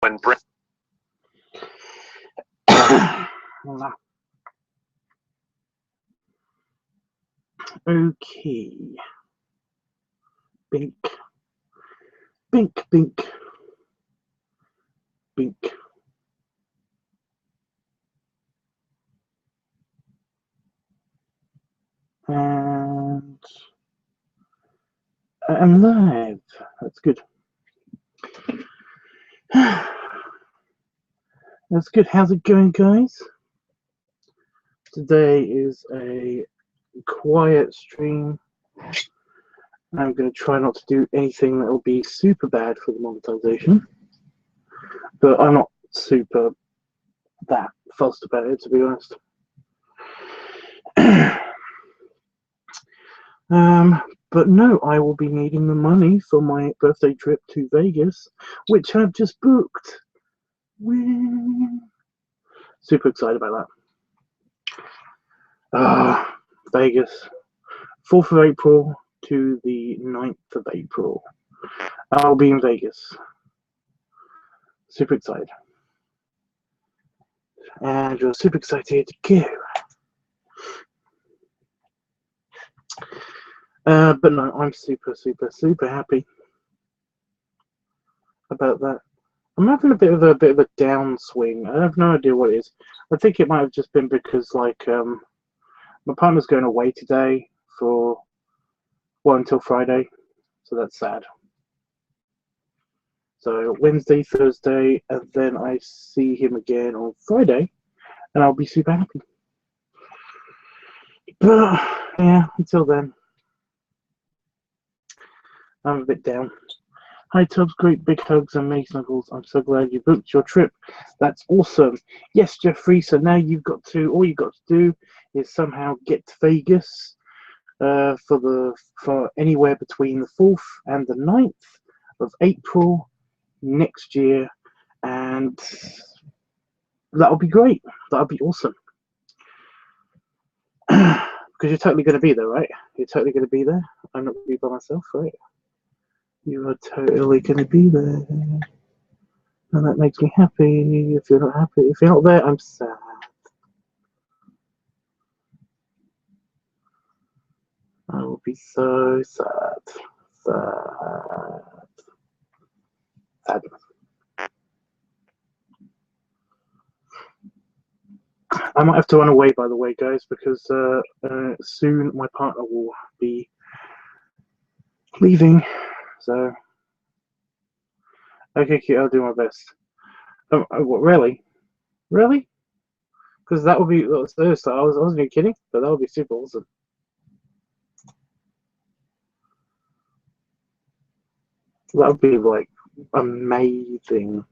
when okay. Bink. Bink, bink. Bink. And I'm live. That's good. That's good. How's it going, guys? Today is a quiet stream. I'm going to try not to do anything that will be super bad for the monetization. But I'm not super that fussed about it, to be honest. But no, I will be needing the money for my birthday trip to Vegas, which I've just booked. Whee! Super excited about that. Vegas, 4th of April to the 9th of April. I'll be in Vegas. Super excited. And you're super excited to go. But no, I'm super happy about that. I'm having a bit of a downswing. I have no idea what it is. I think it might have just been because like my partner's going away today for until Friday, so that's sad. So Wednesday, Thursday, and then I see him again on Friday, and I'll be super happy. But yeah, until then, I'm a bit down. Hi Tubbs, great big hugs and many snuggles. I'm so glad you booked your trip. That's awesome. Yes, Jeffrey. So now all you've got to do is somehow get to Vegas for anywhere between the 4th and the 9th of April next year, and that'll be great. That'll be awesome. Because you're totally going to be there, right? You're totally going to be there. I'm not going to be by myself, right? You are totally going to be there. And that makes me happy. If you're not happy, if you're not there, I'm sad. I will be so sad. Sad. I might have to run away, by the way, guys, because soon my partner will be leaving. So, okay, cute, I'll do my best. What, really? Really? Because that would be, I wasn't even kidding, but that would be super awesome. That would be, like, amazing.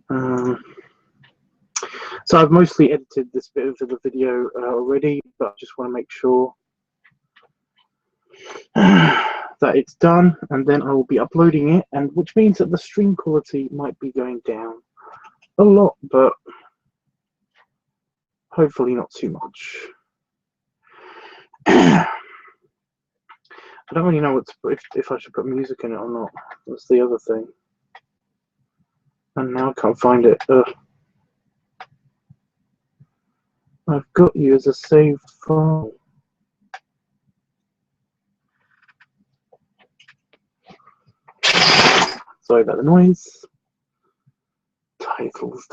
So I've mostly edited this bit of the video already, but I just want to make sure that it's done, and then I will be uploading it, and which means that the stream quality might be going down a lot, but hopefully not too much. I don't really know if I should put music in it or not. That's the other thing. And now I can't find it. I've got you as a saved file. Sorry about the noise. Titles.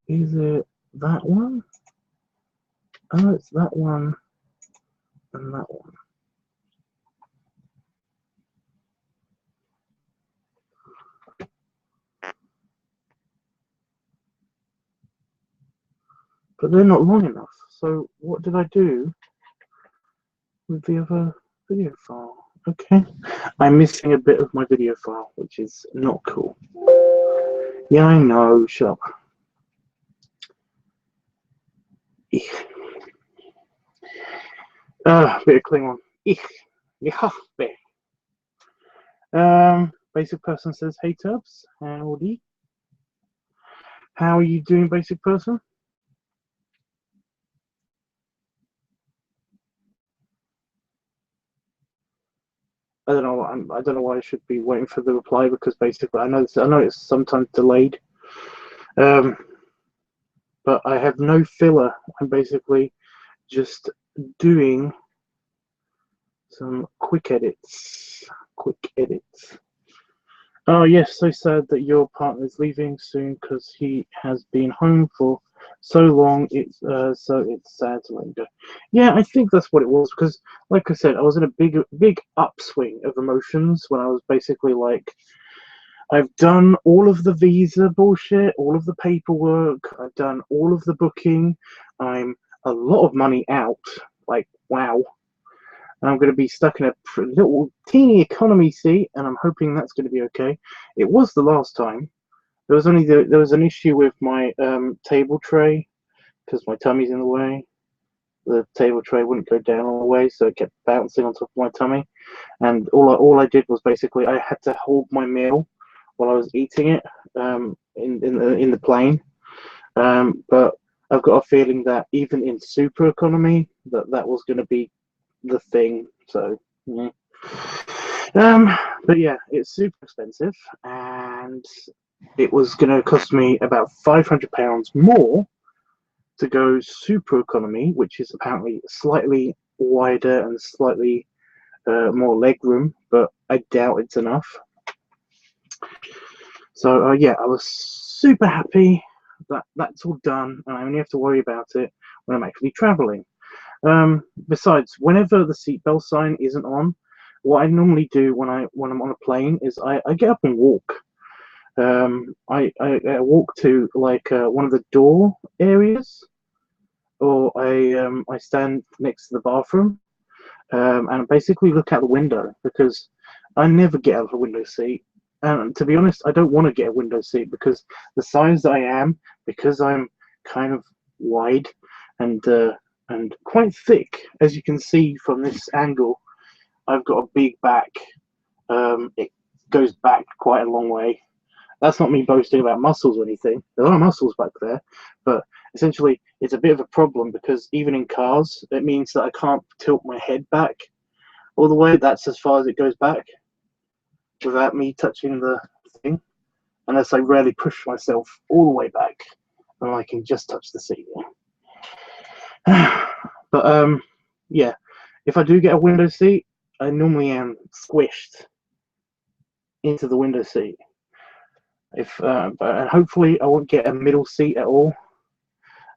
Is it that one? Oh, it's that one and that one. But they're not long enough. So what did I do with the other video file? Okay, I'm missing a bit of my video file, which is not cool. Yeah, I know, shut up. Bit of Klingon. Basic person says, hey Tubbs, howdy. How are you doing, basic person? I don't know. I don't know why I should be waiting for the reply, because basically I know it's sometimes delayed. But I have no filler. I'm basically just doing some quick edits. Quick edits. Oh yes, so sad that your partner's leaving soon because he has been home for so long. It's sad to let him go. Yeah, I think that's what it was, because, like I said, I was in a big upswing of emotions when I was basically like, I've done all of the visa bullshit, all of the paperwork, I've done all of the booking, I'm a lot of money out, like wow. And I'm going to be stuck in a little teeny economy seat, and I'm hoping that's going to be okay. It was the last time. There was an issue with my table tray because my tummy's in the way. The table tray wouldn't go down all the way, so it kept bouncing on top of my tummy. And all I did was basically I had to hold my meal while I was eating it in the plane. But I've got a feeling that even in super economy, that was going to be the thing. So yeah. But yeah, it's super expensive, and it was going to cost me about £500 more to go super economy, which is apparently slightly wider and slightly more leg room, but I doubt it's enough. So yeah, I was super happy that that's all done, and I only have to worry about it when I'm actually traveling. Besides, whenever the seatbelt sign isn't on, what I normally do when I'm on a plane is I get up and walk. I walk to like one of the door areas, or I stand next to the bathroom, and basically look out the window, because I never get out of a window seat. And to be honest, I don't want to get a window seat because the size that I am, because I'm kind of wide and quite thick, as you can see from this angle. I've got a big back. It goes back quite a long way. That's not me boasting about muscles or anything. There are muscles back there, but essentially it's a bit of a problem because even in cars, it means that I can't tilt my head back all the way. That's as far as it goes back without me touching the thing, unless I really push myself all the way back and I can just touch the seat. But yeah, if I do get a window seat, I normally am squished into the window seat. But hopefully I won't get a middle seat at all.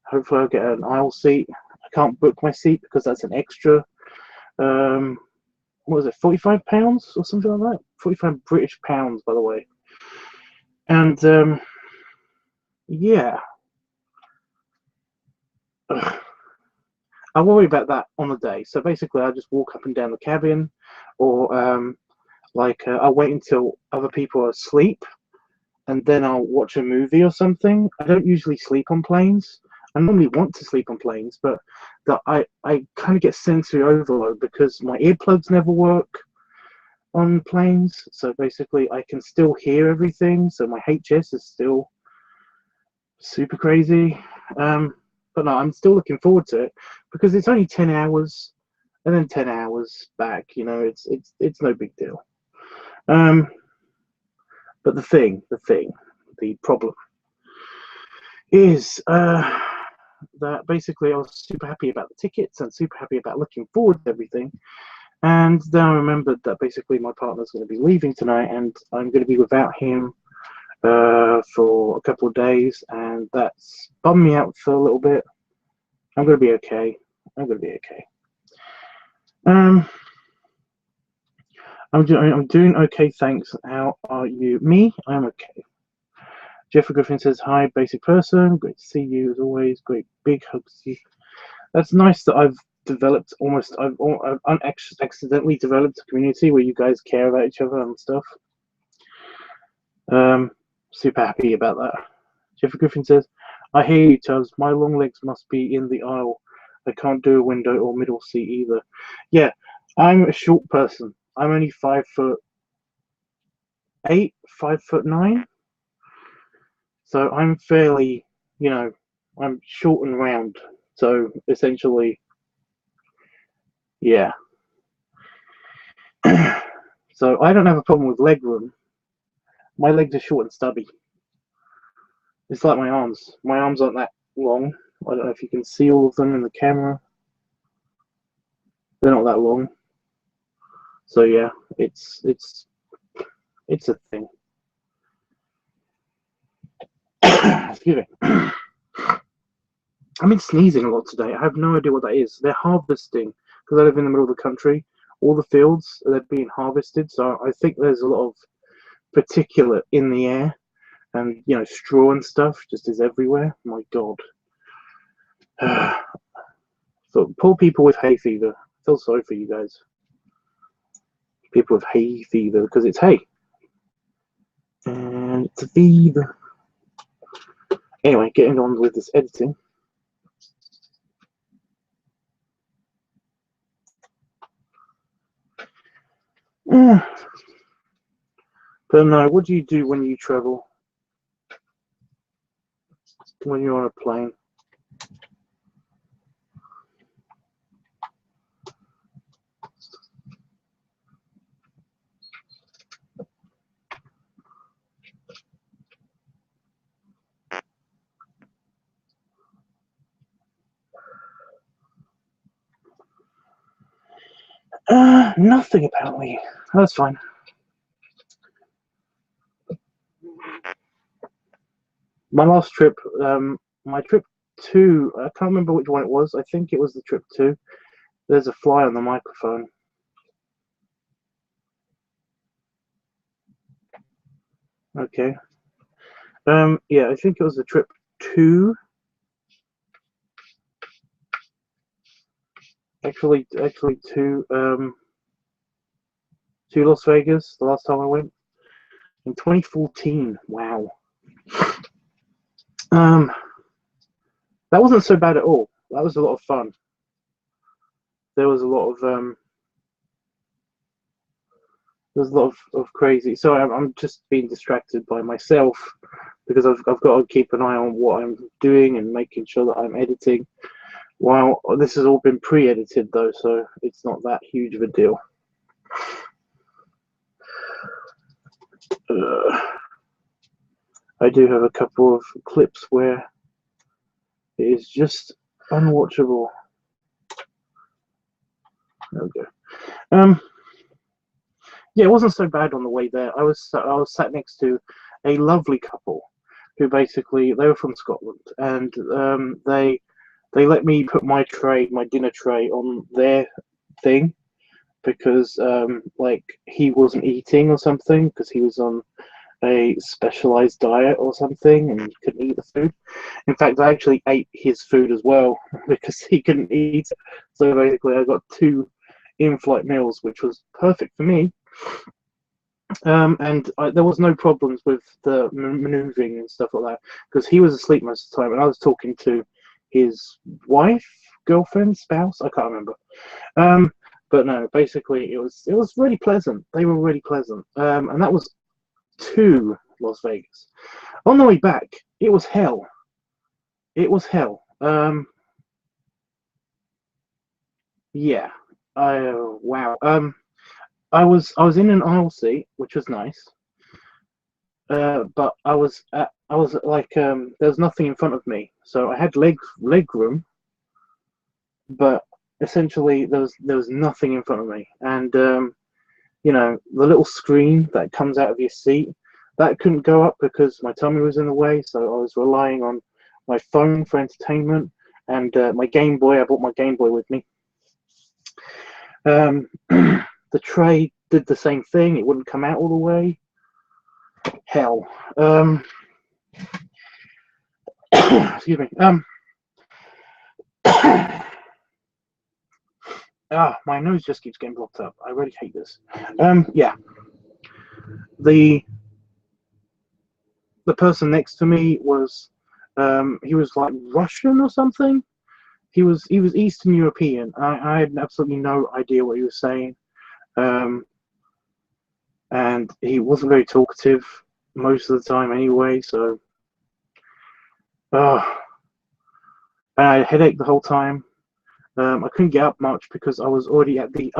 Hopefully I'll get an aisle seat. I can't book my seat because that's an extra. What was it, £45 or something like that? 45 British pounds, by the way. And yeah, I'll worry about that on the day. So basically, I just walk up and down the cabin, or I'll wait until other people are asleep, and then I'll watch a movie or something. I don't usually sleep on planes. I normally want to sleep on planes, but I kind of get sensory overload because my earplugs never work on planes. So basically, I can still hear everything. So my HS is still super crazy. But no, I'm still looking forward to it because it's only 10 hours and then 10 hours back. You know, it's no big deal. But the problem is that basically I was super happy about the tickets and super happy about looking forward to everything. And then I remembered that basically my partner's going to be leaving tonight, and I'm going to be without him for a couple of days, and that's bummed me out for a little bit. I'm going to be okay. I'm going to be okay. I'm doing okay, thanks. How are you? Me? I'm okay. Jeffrey Griffin says, hi, basic person. Great to see you as always. Great big hugs to you. That's nice that I've developed I've accidentally developed a community where you guys care about each other and stuff. Super happy about that. Jeffrey Griffin says, I hear you, Tubbs. My long legs must be in the aisle. I can't do a window or middle seat either. Yeah, I'm a short person. I'm only 5'8", 5'9". So I'm fairly, I'm short and round. So essentially, yeah. So I don't have a problem with leg room. My legs are short and stubby. It's like my arms. My arms aren't that long. I don't know if you can see all of them in the camera. They're not that long. So yeah, it's a thing. Excuse me. I've been sneezing a lot today. I have no idea what that is. They're harvesting, because I live in the middle of the country. All the fields, they're being harvested. So I think there's a lot of particulate in the air. And, you know, straw and stuff just is everywhere. My God. So poor people with hay fever. I feel sorry for you guys. People with hay fever, because it's hay. And it's a fever. Anyway, getting on with this editing. But no, what do you do when you travel? When you're on a plane? Nothing apparently. That's fine. My last trip, my trip 2, I can't remember which one it was. I think it was the trip 2. There's a fly on the microphone. Okay. Yeah, I think it was the trip 2. Actually 2. To Las Vegas. The last time I went in 2014. Wow. That wasn't so bad at all. That was a lot of fun. There was a lot of crazy. So I'm just being distracted by myself because I've got to keep an eye on what I'm doing and making sure that I'm editing. While this has all been pre-edited though, so it's not that huge of a deal. I do have a couple of clips where it is just unwatchable. There we go. Yeah, it wasn't so bad on the way there. I was sat next to a lovely couple who basically, they were from Scotland, and they let me put my dinner tray on their thing because like he wasn't eating or something because he was on a specialized diet or something and couldn't eat the food. In fact, I actually ate his food as well because he couldn't eat. So basically I got 2 in-flight meals, which was perfect for me. And there was no problems with the maneuvering and stuff like that because he was asleep most of the time and I was talking to his wife, girlfriend, spouse, I can't remember. But no, basically it was really pleasant. They were really pleasant. And that was to Las Vegas. On the way back, it was hell. It was hell. Yeah. Wow. I was in an aisle seat, which was nice. But I was like there was nothing in front of me, so I had leg room, but essentially there was nothing in front of me, and you know, the little screen that comes out of your seat, that couldn't go up because my tummy was in the way, so I was relying on my phone for entertainment and my Game Boy. I brought my Game Boy with me. The tray did the same thing. It wouldn't come out all the way. Hell. Excuse me. My nose just keeps getting blocked up. I really hate this. Yeah. The person next to me was, he was like Russian or something. He was Eastern European. I had absolutely no idea what he was saying. And he wasn't very talkative most of the time anyway, so I had a headache the whole time. I couldn't get up much because I was already at the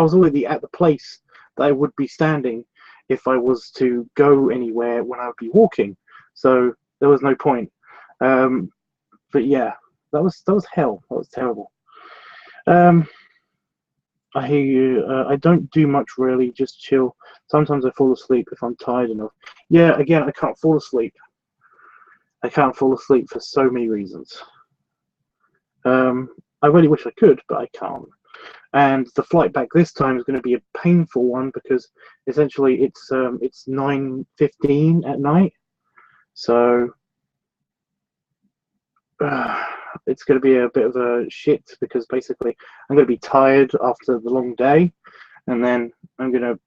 place that I would be standing if I was to go anywhere when I would be walking. So there was no point. But yeah, that was hell. That was terrible. I hear you. I don't do much really, just chill. Sometimes I fall asleep if I'm tired enough. Yeah, again, I can't fall asleep. I can't fall asleep for so many reasons. I really wish I could, but I can't. And the flight back this time is going to be a painful one because essentially it's 9:15 at night, so it's going to be a bit of a shit because basically I'm going to be tired after the long day, and then I'm going to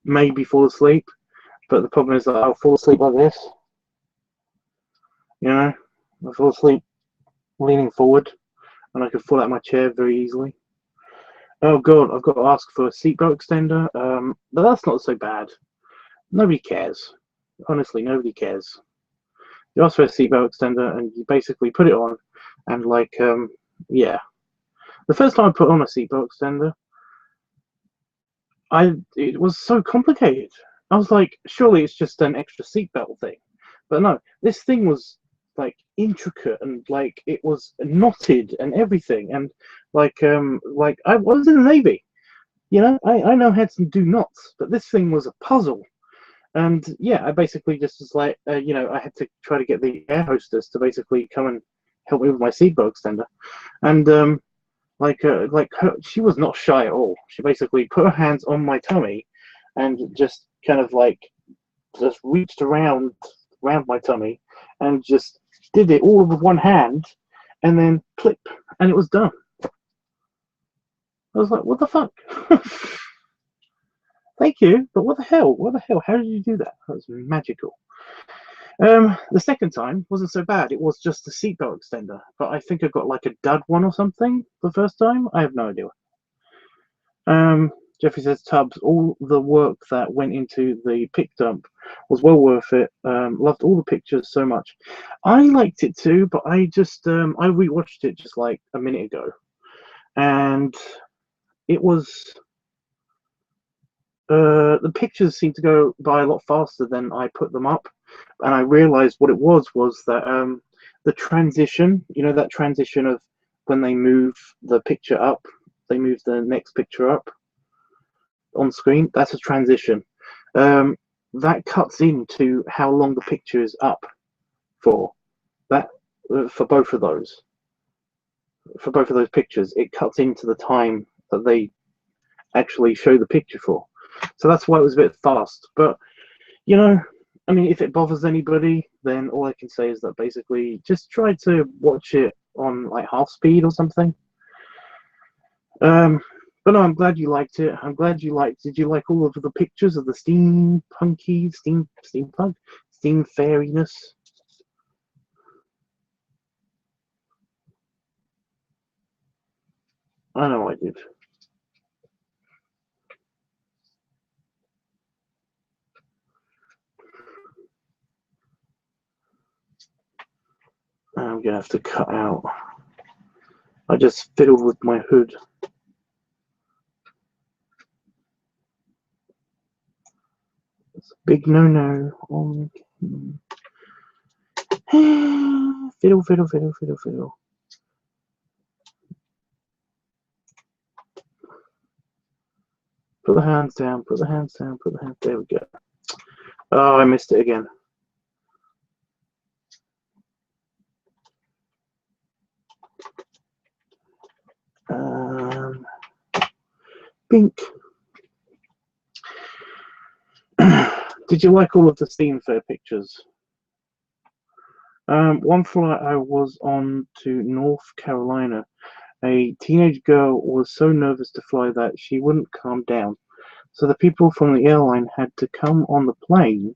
maybe fall asleep. But the problem is that I'll fall asleep like this. You know, I fall asleep leaning forward, and I could fall out of my chair very easily. Oh god, I've got to ask for a seatbelt extender. But that's not so bad. Nobody cares. Honestly, nobody cares. You ask for a seatbelt extender, and you basically put it on, and like, yeah. The first time I put on a seatbelt extender, it was so complicated. I was like, surely it's just an extra seatbelt thing, but no, this thing was like intricate and like it was knotted and everything, and like I was in the Navy, you know, I know how to do knots, but this thing was a puzzle. And yeah, I basically just was like, you know, I had to try to get the air hostess to basically come and help me with my seatbelt extender, and like her, she was not shy at all. She basically put her hands on my tummy and just kind of like just reached around my tummy and just did it all with one hand and then clip, and it was done. I was like, what the fuck? Thank you, but what the hell? What the hell? How did you do that? That was magical. The second time wasn't so bad. It was just a seatbelt extender, but I think I got like a dud one or something the first time. I have no idea. Jeffrey says, Tubbs, all the work that went into the pic dump was well worth it. Loved all the pictures so much. I liked it too, but I just I rewatched it just like a minute ago, and it was the pictures seemed to go by a lot faster than I put them up, and I realized what it was that the transition, you know, that transition of when they move the picture up, they move the next picture up on screen. That's a transition. That cuts into how long the picture is up for. That for both of those. For both of those pictures, it cuts into the time that they actually show the picture for. So that's why it was a bit fast. But you know, I mean, if it bothers anybody, then all I can say is that basically just try to watch it on like half speed or something. But no, I'm glad you liked it. I'm glad you liked. Did you like all of the pictures of the steampunk steam fairiness? I know I did. I'm gonna have to cut out. I just fiddled with my hood. It's a big no-no. Fiddle, fiddle, fiddle, fiddle, fiddle. Put the hands down, put the hands down, put the hands. There we go. Oh, I missed it again. Bink. Did you like all of the Steam Fair pictures? One flight I was on to North Carolina, a teenage girl was so nervous to fly that she wouldn't calm down. So the people from the airline had to come on the plane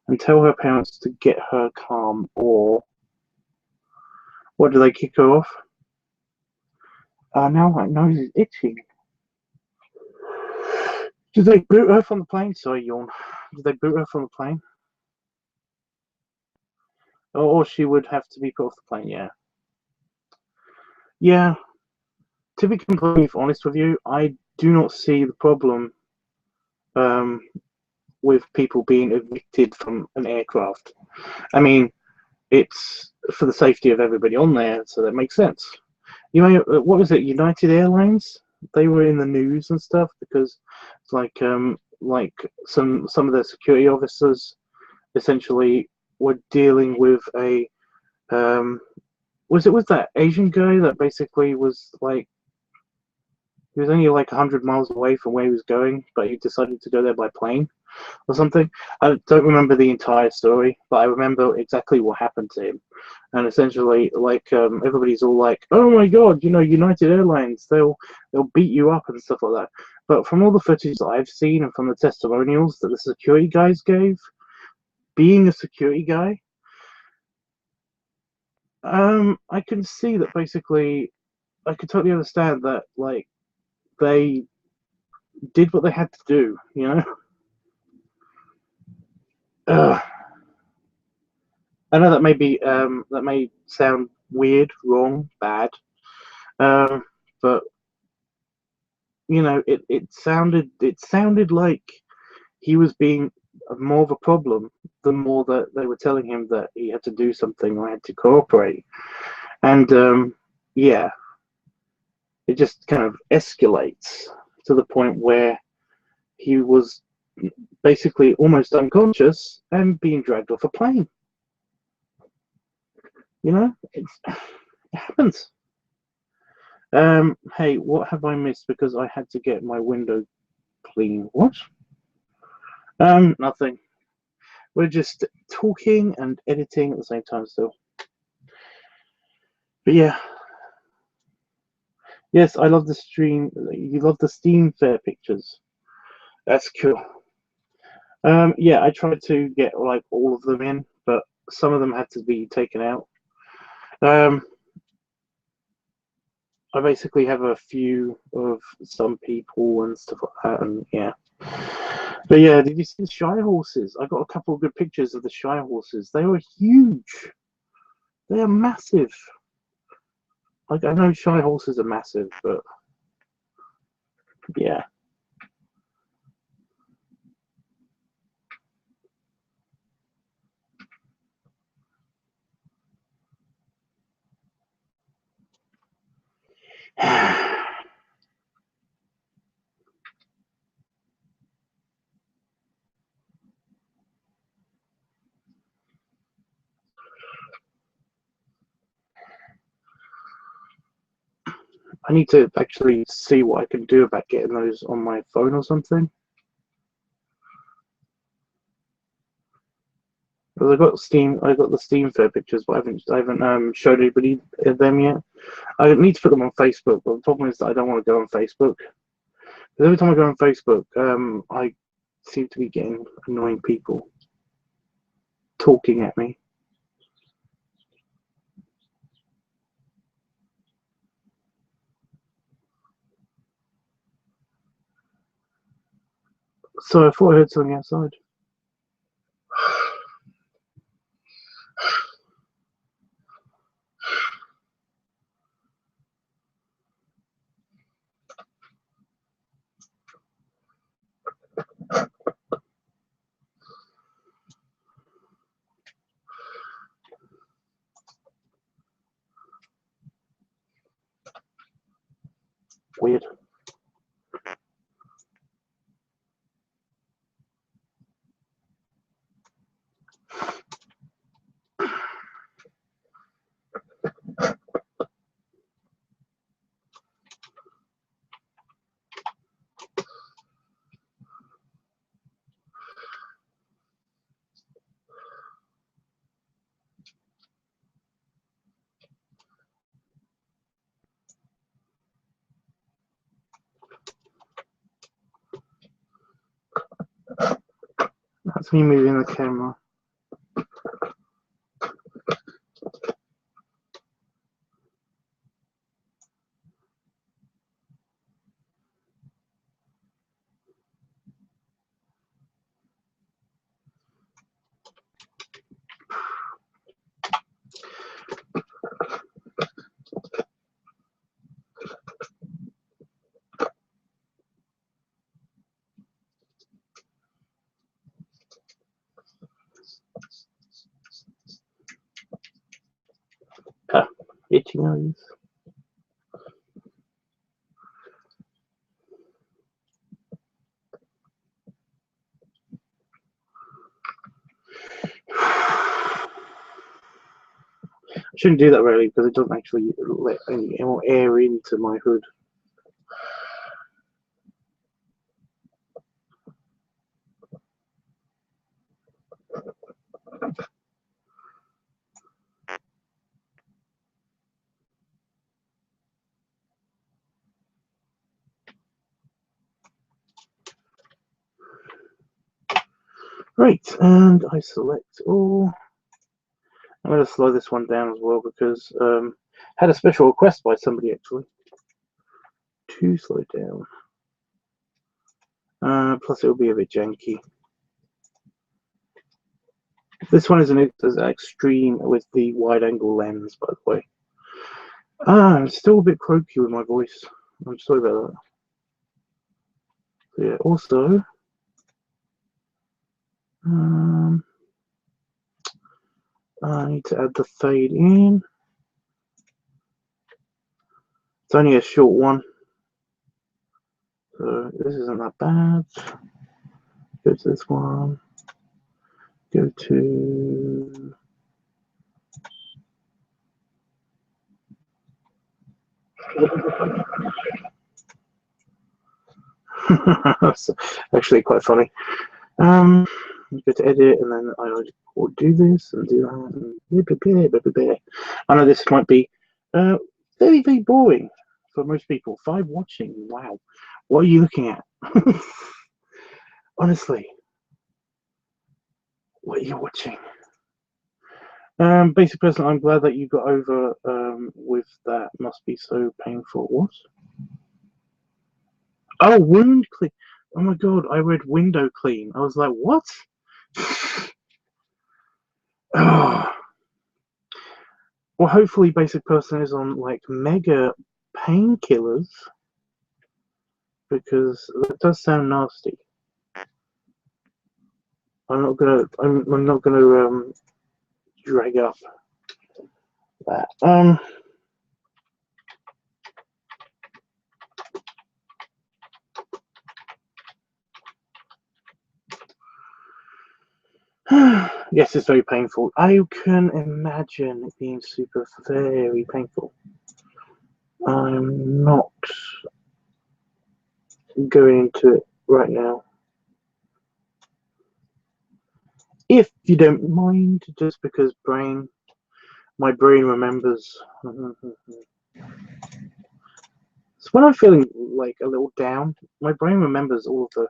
and tell her parents to get her calm, or what, do they kick her off? Now my nose is itching. Did they boot her from the plane? Sorry, yawn. Did they boot her from the plane? Or she would have to be put off the plane, yeah. Yeah, to be completely honest with you, I do not see the problem with people being evicted from an aircraft. I mean, it's for the safety of everybody on there, so that makes sense. You know, what was it? United Airlines? They were in the news and stuff because it's like some of their security officers essentially were dealing with a was that Asian guy that basically was like he was only like 100 miles away from where he was going, but he decided to go there by plane or something. I don't remember the entire story, but I remember exactly what happened to him. And essentially, like everybody's all like, "Oh my God, you know, United Airlines, they'll beat you up and stuff like that." But from all the footage that I've seen and from the testimonials that the security guys gave, being a security guy, I can see that basically, I could totally understand that like they did what they had to do, you know. I know that that may sound weird, wrong, bad, um, but you know, it sounded like he was being more of a problem the more that they were telling him that he had to do something or had to cooperate, and yeah, it just kind of escalates to the point where he was basically almost unconscious and being dragged off a plane. You know, it happens. Hey, what have I missed? Because I had to get my window clean. What? Nothing. We're just talking and editing at the same time still. But yeah. Yes, I love the stream. You love the Steam Fair pictures. That's cool. Yeah, I tried to get like all of them in, but some of them had to be taken out. I basically have a few of some people and stuff like that, and yeah. But yeah, did you see the shy horses? I got a couple of good pictures of the shy horses. They were huge. They are massive. Like I know shy horses are massive, but yeah. I need to actually see what I can do about getting those on my phone or something. Because I got the Steam Fair pictures, but I haven't showed anybody them yet. I need to put them on Facebook, but the problem is that I don't want to go on Facebook. Because every time I go on Facebook, I seem to be getting annoying people talking at me. So I thought I heard something outside. Weird. That's me moving the camera. Itchy nose. I shouldn't do that really because it doesn't actually let any more air into my hood. Right, and I select all. I'm going to slow this one down as well because had a special request by somebody actually to slow it down. Plus it will be a bit janky. This one is an extreme with the wide angle lens, by the way. I'm still a bit croaky with my voice. I'm sorry about that. So yeah, also I need to add the fade in. It's only a short one, so this isn't that bad. Go to this one. Go to that's actually quite funny. Go to edit, and then I will do this and do that. I know this might be very, very boring for most people. 5 watching. Wow, what are you looking at? Honestly, what are you watching? Basic person, I'm glad that you got over with that. Must be so painful. What? Oh, wound clean. Oh my god, I read window clean. I was like, what? Oh. Well, hopefully basic person is on like mega painkillers because that does sound nasty. I'm not gonna drag up that. Yes, it's very painful. I can imagine it being super very painful. I'm not going into it right now. If you don't mind, just because my brain remembers. So when I'm feeling like a little down, my brain remembers all of the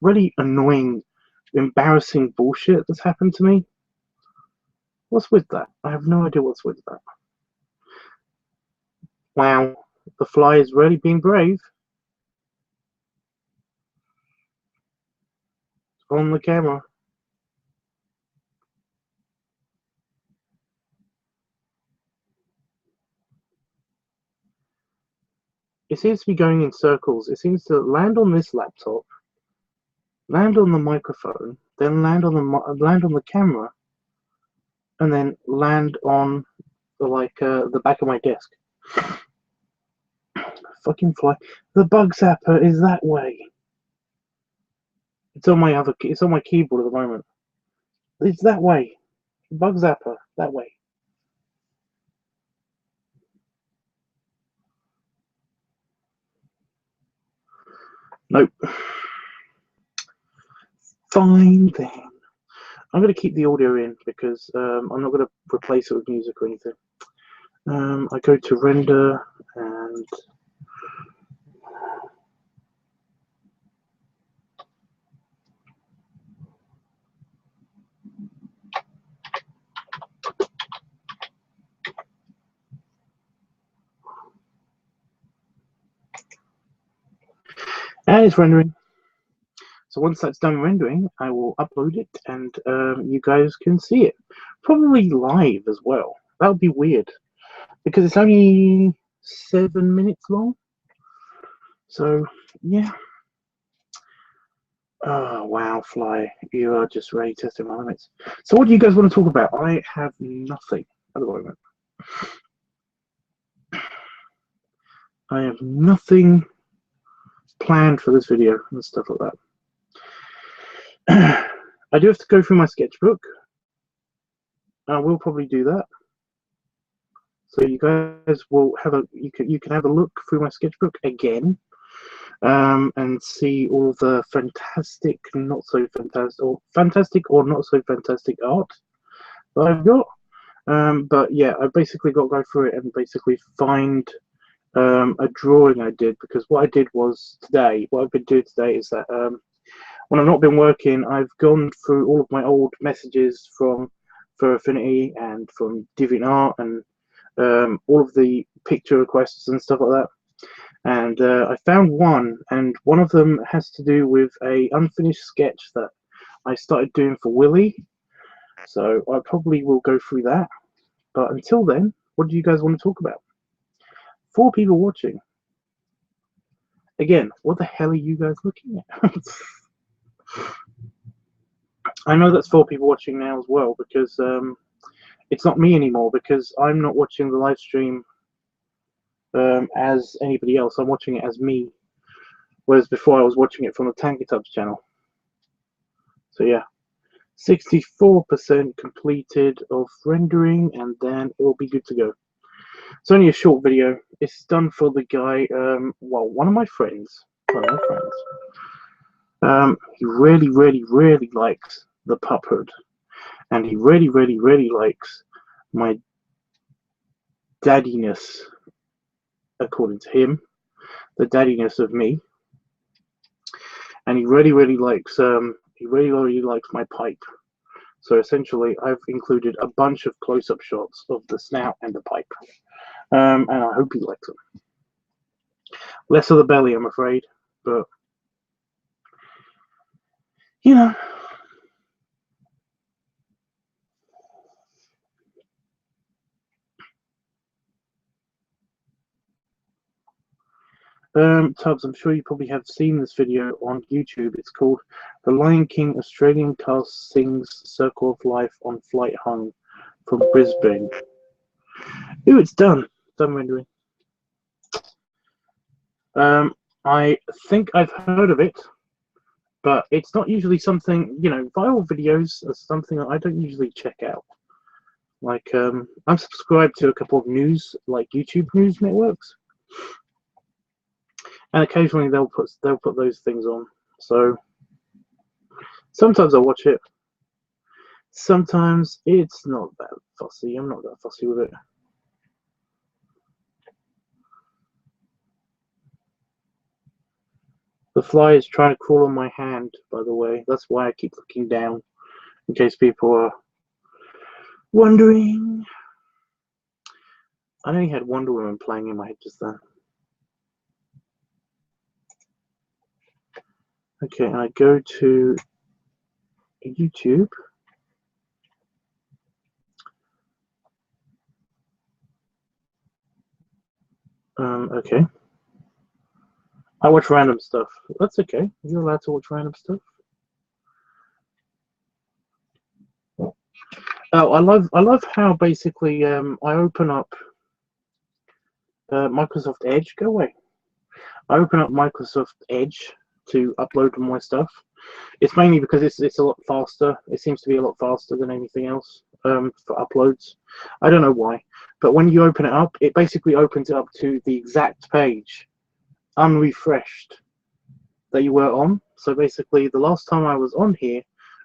really annoying, embarrassing bullshit that's happened to me. What's with that? I have no idea what's with that. Wow, the fly is really being brave. On the camera. It seems to be going in circles. It seems to land on this laptop, land on the microphone, then land on the camera, and then land on the back of my desk. Fucking fly. The bug zapper is that way. It's on my keyboard at the moment. It's that way. Bug zapper, that way. Nope. Fine then. I'm going to keep the audio in because I'm not going to replace it with music or anything. I go to render and it's rendering. So once that's done rendering, I will upload it and you guys can see it. Probably live as well. That would be weird because it's only 7 minutes long. So yeah. Oh wow, Fly, you are just really testing my limits. So what do you guys want to talk about? I have nothing at the moment. I have nothing planned for this video and stuff like that. I do have to go through my sketchbook. I will probably do that. So you guys will have a you can have a look through my sketchbook again, and see all the fantastic, not so fantastic, or fantastic or not so fantastic art that I've got. But yeah, I basically got to go through it and basically find a drawing I did, because what I did was today, what I've been doing today is that when I've not been working, I've gone through all of my old messages from for Affinity and from DeviantArt and all of the picture requests and stuff like that. And I found one, and one of them has to do with a unfinished sketch that I started doing for Willie. So I probably will go through that. But until then, what do you guys want to talk about? 4 people watching. Again, what the hell are you guys looking at? I know that's 4 people watching now as well, because it's not me anymore, because I'm not watching the live stream as anybody else. I'm watching it as me, whereas before I was watching it from the LiveTUBBS channel. So yeah, 64% completed of rendering, and then it will be good to go. It's only a short video. It's done for the guy, well, one of my friends. He really, really, really likes the pup hood, and he really, really, really likes my daddiness, according to him, the daddiness of me, and he really, really likes my pipe. So essentially, I've included a bunch of close-up shots of the snout and the pipe, and I hope he likes them. Less of the belly, I'm afraid, but you know. Tubbs, I'm sure you probably have seen this video on YouTube. It's called The Lion King Australian Cast Sings Circle of Life on Flight Hung from Brisbane. Ooh, it's done. Done rendering. I think I've heard of it, but it's not usually something, you know, viral videos are something that I don't usually check out. Like, I'm subscribed to a couple of news, like YouTube news networks, and occasionally they'll put those things on. So sometimes I watch it. Sometimes it's not that fussy. I'm not that fussy with it. The fly is trying to crawl on my hand, by the way. That's why I keep looking down, in case people are wondering. I only had Wonder Woman playing in my head just then. Okay, and I go to YouTube. Okay. I watch random stuff. That's okay. You're allowed to watch random stuff. Oh, I love how basically I open up Microsoft Edge. Go away. I open up Microsoft Edge to upload my stuff. It's mainly because it's a lot faster. It seems to be a lot faster than anything else for uploads. I don't know why, but when you open it up, it basically opens it up to the exact page, unrefreshed, that you were on. So basically, the last time I was on here,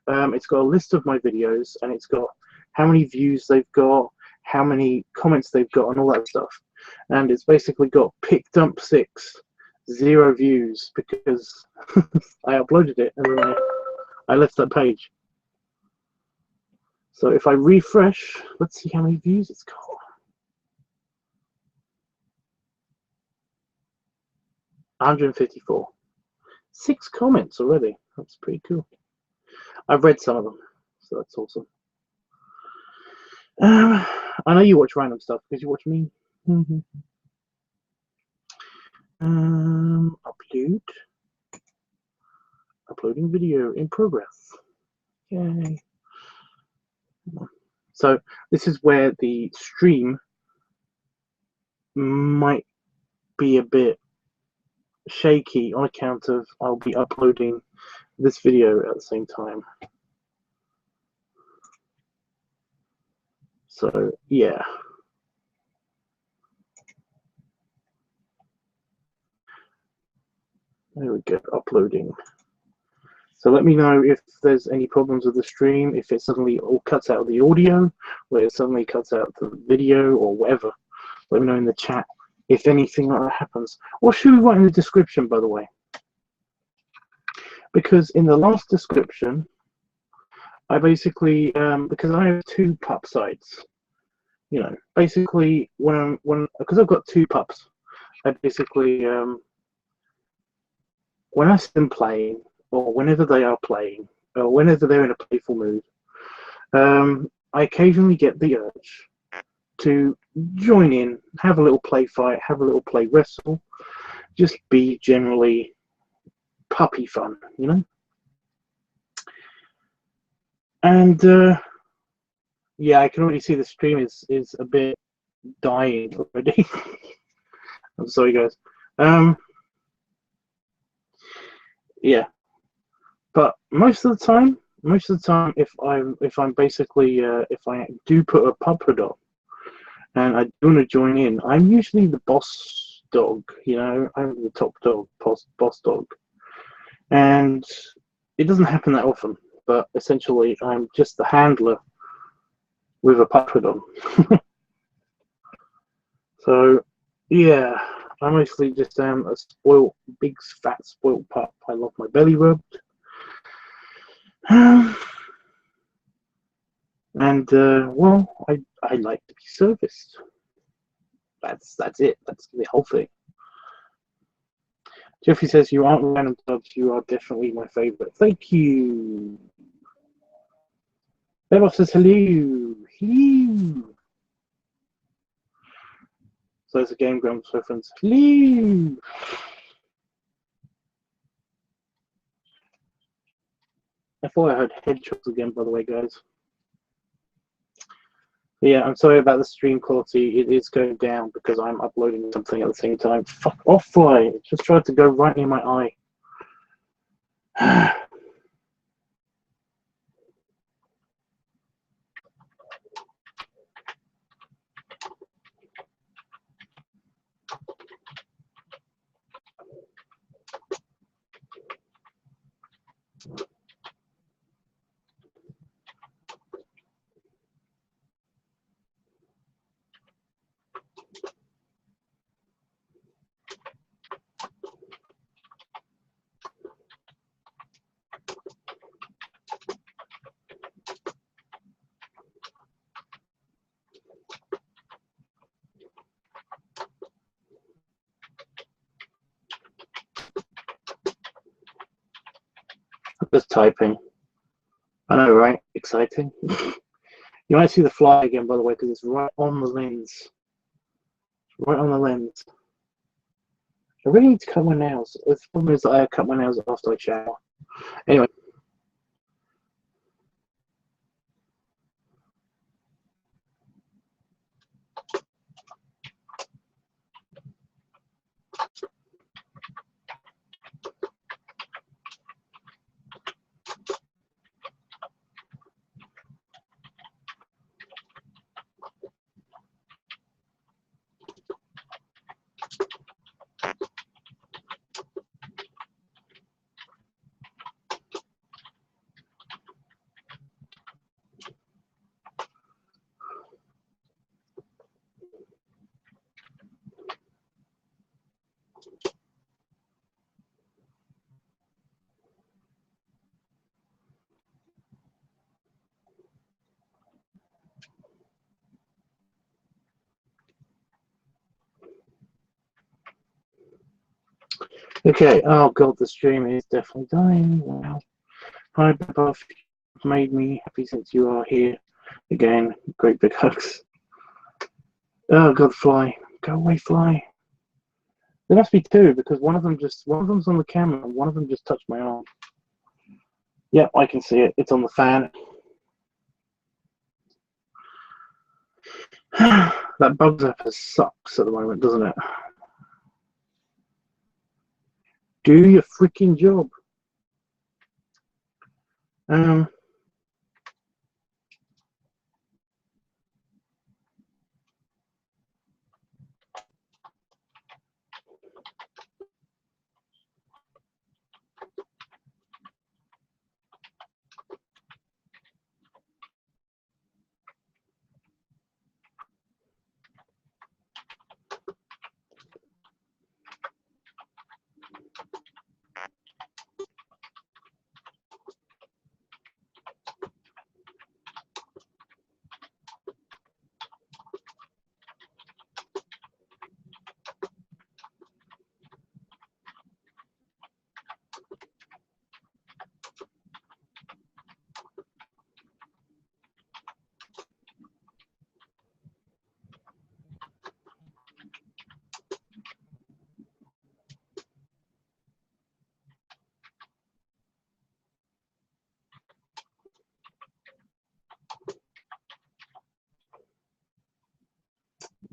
it's got a list of my videos, and it's got how many views they've got, how many comments they've got, and all that stuff. And it's basically got pick dump 6, 0 views, because I uploaded it and then I left that page. So if I refresh, let's see how many views it's got. $154. 6 comments already. That's pretty cool. I've read some of them, so that's awesome. I know you watch random stuff because you watch me. Upload. Uploading video in progress. Yay. So this is where the stream might be a bit shaky on account of I'll be uploading this video at the same time. So yeah. There we go, uploading. So let me know if there's any problems with the stream, if it suddenly all cuts out the audio, or it suddenly cuts out the video, or whatever. Let me know in the chat if anything like that happens. Or should we write in the description, by the way? Because in the last description, I basically, because I have 2 pup sites, you know, basically because I've got 2 pups, I basically, when I see them playing, or whenever they are playing, or whenever they're in a playful mood, I occasionally get the urge to join in, have a little play fight, have a little play wrestle, just be generally puppy fun, you know? And yeah, I can already see the stream is a bit dying already. I'm sorry, guys. Yeah, but most of the time, if I'm basically if I do put a pup hood on and I do want to join in, I'm usually the boss dog. You know, I'm the top dog, boss dog, and it doesn't happen that often. But essentially, I'm just the handler with a pup hood on. So yeah, I mostly just am a spoiled, big, fat, spoiled pup. I love my belly rubbed. And well, I like to be serviced. That's it. That's the whole thing. Jeffrey says you aren't random dubs. You are definitely my favorite. Thank you. Beboff says hello. Hello. So it's a Game Grumps reference. Hello. I thought I heard headshots again, by the way, guys. But yeah, I'm sorry about the stream quality. It is going down because I'm uploading something at the same time. Fuck off, fly. It just tried to go right near my eye. Just typing. I know, right? Exciting. You might see the fly again, by the way, because it's right on the lens. Right on the lens. I really need to cut my nails. The problem is that I cut my nails after I shower. Anyway. Okay, oh god, the stream is definitely dying. Wow. Hi, Buff. Made me happy since you are here again. Great big hugs. Oh god, fly. Go away, fly. There must be 2 because one of them's on the camera and one of them just touched my arm. Yep, I can see it. It's on the fan. That bug zapper sucks at the moment, doesn't it? Do your freaking job.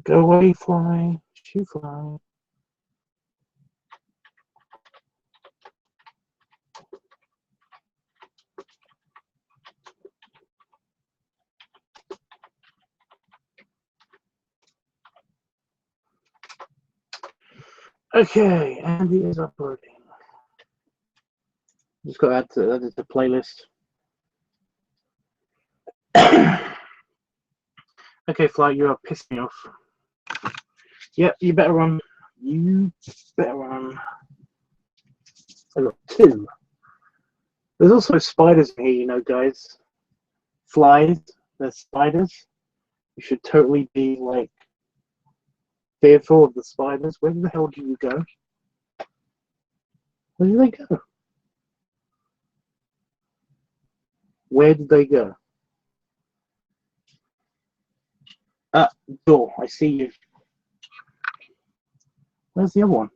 Go away, fly. Shoot, fly. Okay, and it is uploading. Just got to add to that is the playlist. Okay, Fly, you are pissing me off. Yep, you better run. You better run. I got 2. There's also spiders in here, you know, guys. Flies, there's spiders. You should totally be, like, fearful of the spiders. Where the hell do you go? Where did they go? Where did they go? Door, I see you. Where's the other one?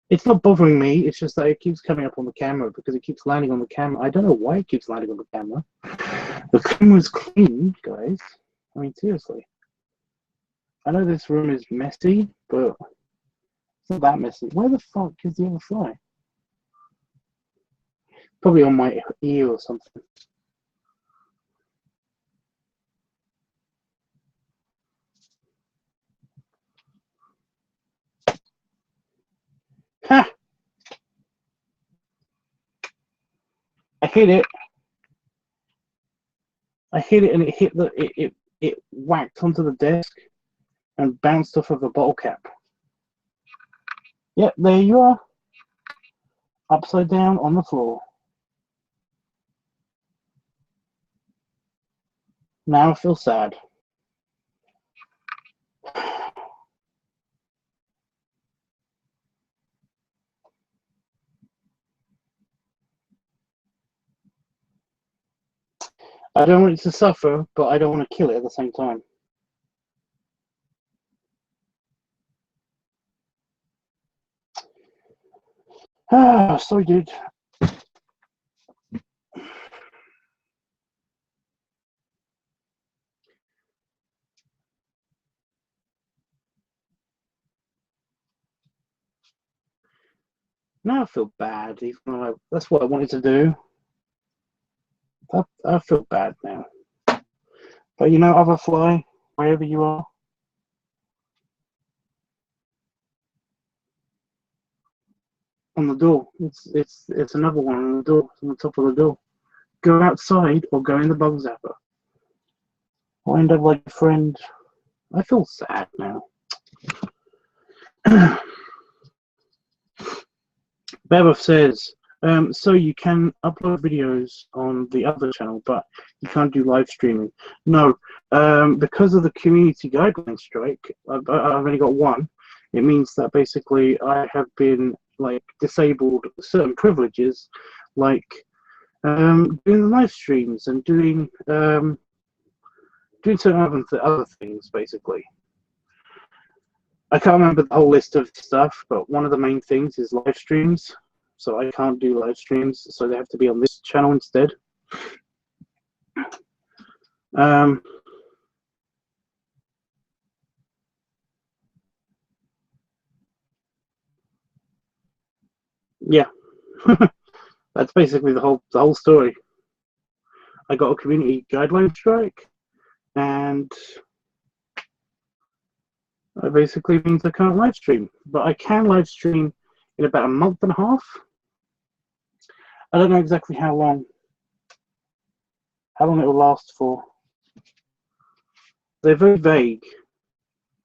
It's not bothering me, it's just that it keeps coming up on the camera because it keeps landing on the camera. I don't know why it keeps landing on the camera. The camera's clean, guys. I mean, seriously. I know this room is messy, but it's not that messy. Where the fuck is the other fly? Probably on my ear or something. Ha! I hit it. I hit it and it hit the it whacked onto the desk and bounced off of a bottle cap. Yep, there you are. Upside down on the floor. Now I feel sad. I don't want it to suffer, but I don't want to kill it at the same time. Ah, sorry, dude. Now I feel bad, even though that's what I wanted to do. I feel bad now. But you know, other fly, wherever you are. On the door. It's another one on the door. It's on the top of the door. Go outside or go in the bug zapper. I'll end up like a friend. I feel sad now. Bev says, so you can upload videos on the other channel, but you can't do live streaming. No, because of the community guideline strike, I've only got one. It means that basically I have been like disabled certain privileges, like doing the live streams and doing certain other things, basically. I can't remember the whole list of stuff, but one of the main things is live streams. So I can't do live streams, so they have to be on this channel instead. Yeah, that's basically the whole story. I got a community guideline strike, and that basically means I can't live stream. But I can live stream in about a month and a half. I don't know exactly how long it will last for. They're very vague.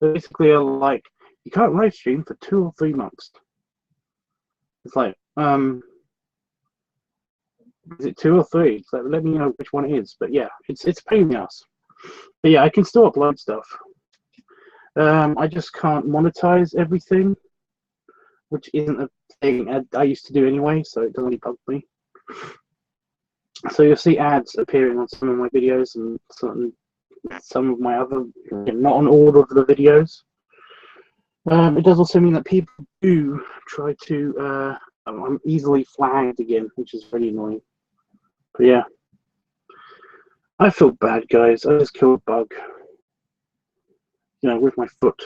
They basically are like, you can't live stream for 2 or 3 months. It's like, is it 2 or 3? It's like, let me know which one it is. But yeah, it's a pain in the ass. But yeah, I can still upload stuff. I just can't monetize everything, which isn't a thing I used to do anyway, so it doesn't really bug me. So you'll see ads appearing on some of my videos and some of my other, not on all of the videos. It does also mean that people do try to, I'm easily flagged again, which is really annoying. But yeah, I feel bad, guys. I just killed a bug, with my foot.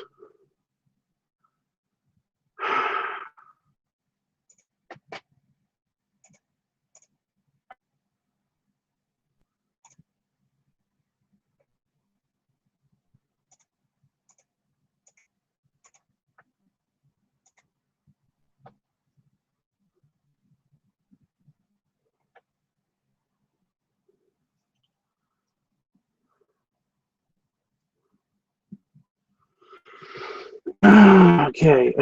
Okay.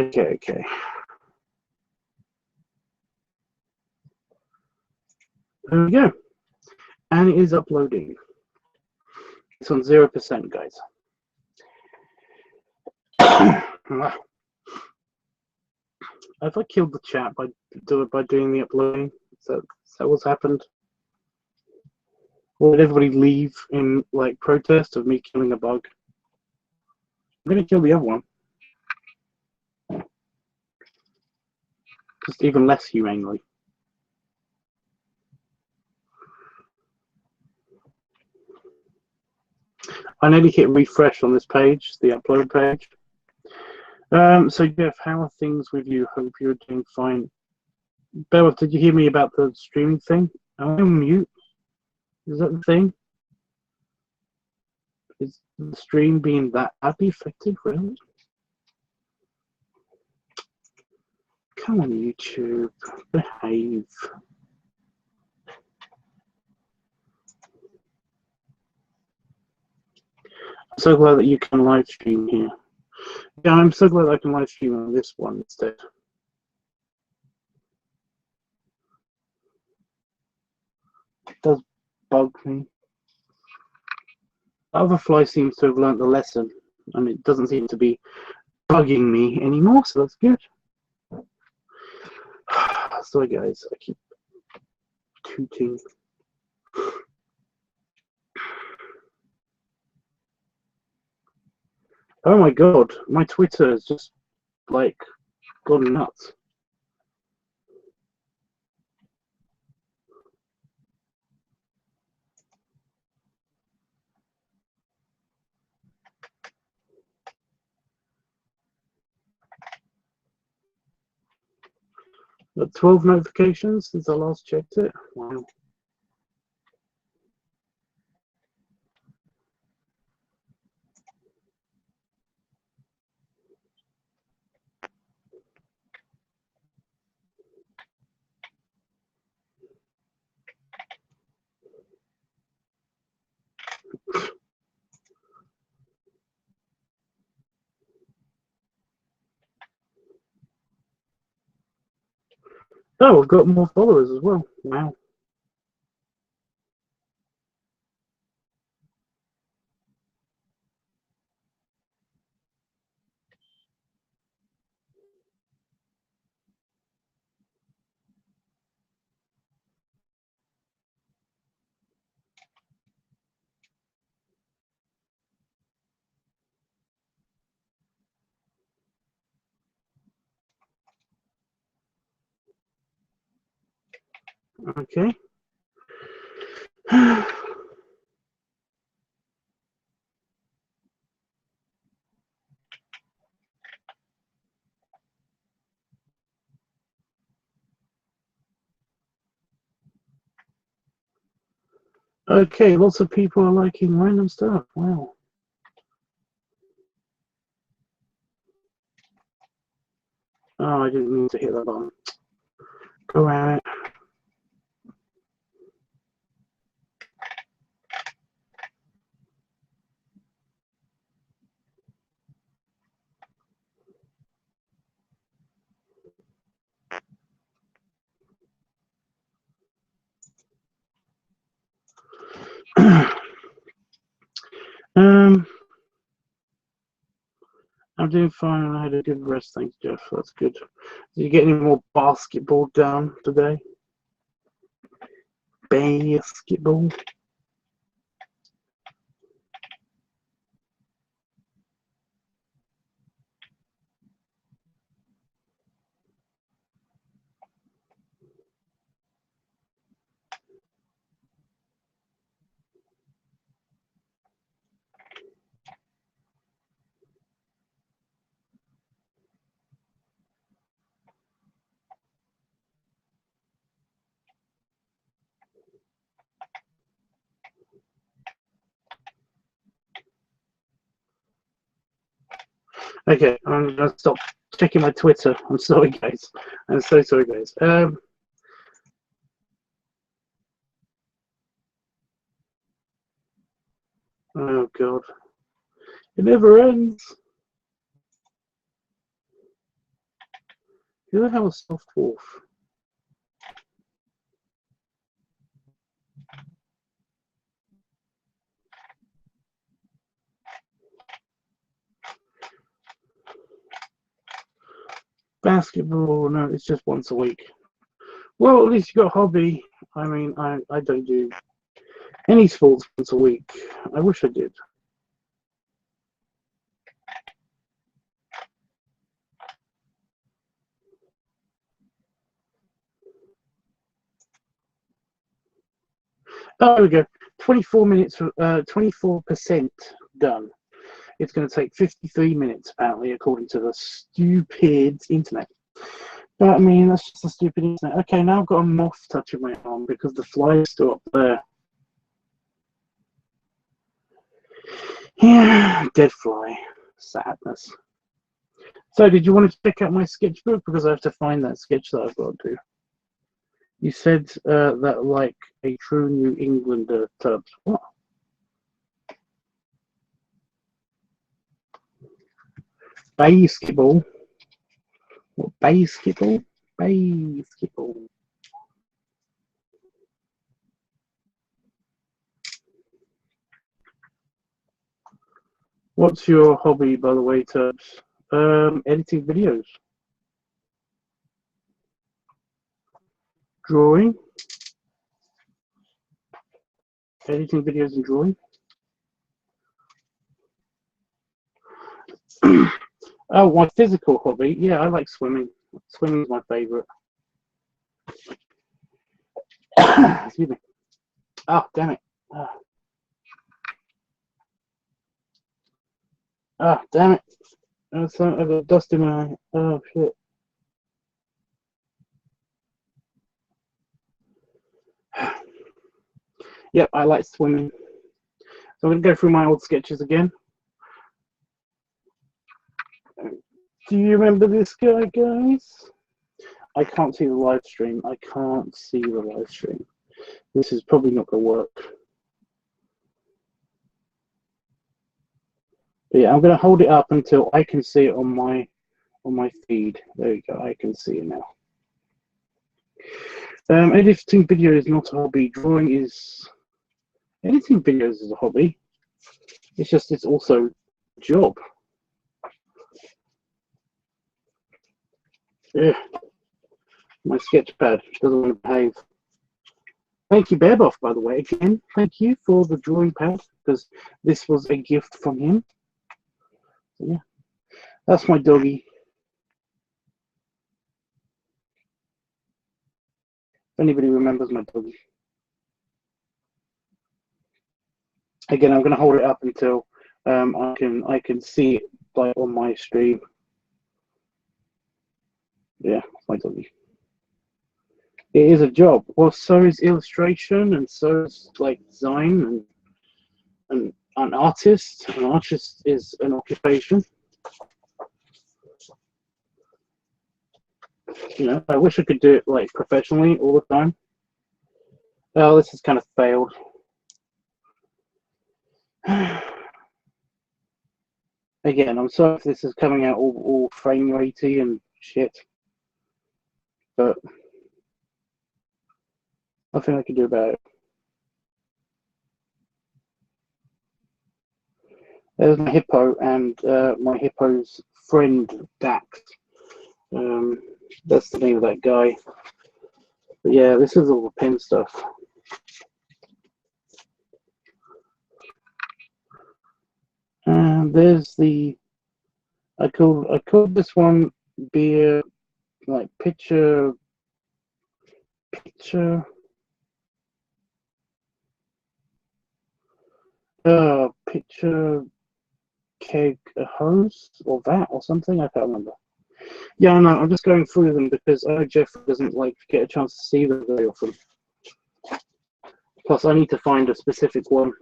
There we go. And it is uploading. It's on 0%, guys. Have I killed the chat by doing the uploading? Is that what's happened? Or did everybody leave in like protest of me killing a bug? I'm gonna kill the other one. Just even less humanely. I nearly hit refresh on this page, the upload page. So Jeff, how are things with you? Hope you're doing fine. Bella, did you hear me about the streaming thing? Am I on mute? Is that the thing? Is the stream being that effective, really? Come on, YouTube, behave. I'm so glad that you can live stream here. Yeah, I'm so glad I can live stream on this one instead. It does bug me. The other fly seems to have learnt the lesson, and it doesn't seem to be bugging me anymore, so that's good. Sorry guys, I keep tooting. Oh my god, my Twitter has just like gone nuts. Got 12 notifications since I last checked it. Wow. Oh, I've got more followers as well. Wow. Okay. Okay, lots of people are liking random stuff. Wow. Oh, I didn't mean to hit that button. Go at it. I'm doing fine. I had a good rest, thanks, Jeff. That's good. Did you get any more basketball done today? Basketball. Okay, I'm gonna stop checking my Twitter. I'm sorry, guys. I'm so sorry, guys. Oh god, it never ends. Who the hell is Soft Wolf? Basketball? No, it's just once a week. Well, at least you got a hobby. I mean, I don't do any sports once a week. I wish I did. Oh, there we go. 24 minutes, 24% done. It's going to take 53 minutes, apparently, according to the stupid internet. But I mean, that's just the stupid internet. Okay, now I've got a moth touching my arm because the fly is still up there. Yeah, dead fly. Sadness. So, did you want to check out my sketchbook? Because I have to find that sketch that I've got to do. You said that like a true New Englander, Tubbs. What? Basketball? What, basketball? Basketball. What's your hobby, by the way, Tubbs? Editing videos. Drawing. Editing videos and drawing. Oh, my physical hobby. Yeah, I like swimming. Swimming is my favorite. Excuse me. Oh, damn it. Oh, damn it. I've got dust in my eye. Oh, shit. Yep, I like swimming. So I'm going to go through my old sketches again. Do you remember this guy, guys? I can't see the live stream. I can't see the live stream. This is probably not going to work. But yeah, I'm going to hold it up until I can see it on my feed. There you go. I can see it now. Editing video is not a hobby. Drawing is... Editing videos is a hobby. It's just it's also a job. Yeah. My sketch pad doesn't want to behave. Thank you, Bearbuff, by the way, again. Thank you for the drawing pad, because this was a gift from him. So, yeah, that's my doggy. If anybody remembers my doggy. Again, I'm going to hold it up until I can see it like on my stream. Yeah, my doggy. It is a job. Well, so is illustration, and so is like design, and an artist. An artist is an occupation. You know, I wish I could do it like professionally all the time. Oh, this has kind of failed. Again, I'm sorry if this is coming out all frame ratey and shit, but nothing I can do about it. There's my hippo and my hippo's friend Dax. That's the name of that guy. But yeah, this is all the pen stuff. And there's the I called this one beer like picture keg a hose or that or something. I can't remember. Yeah, no, I'm just going through them because I know Jeff doesn't like get a chance to see them very often. Plus, I need to find a specific one.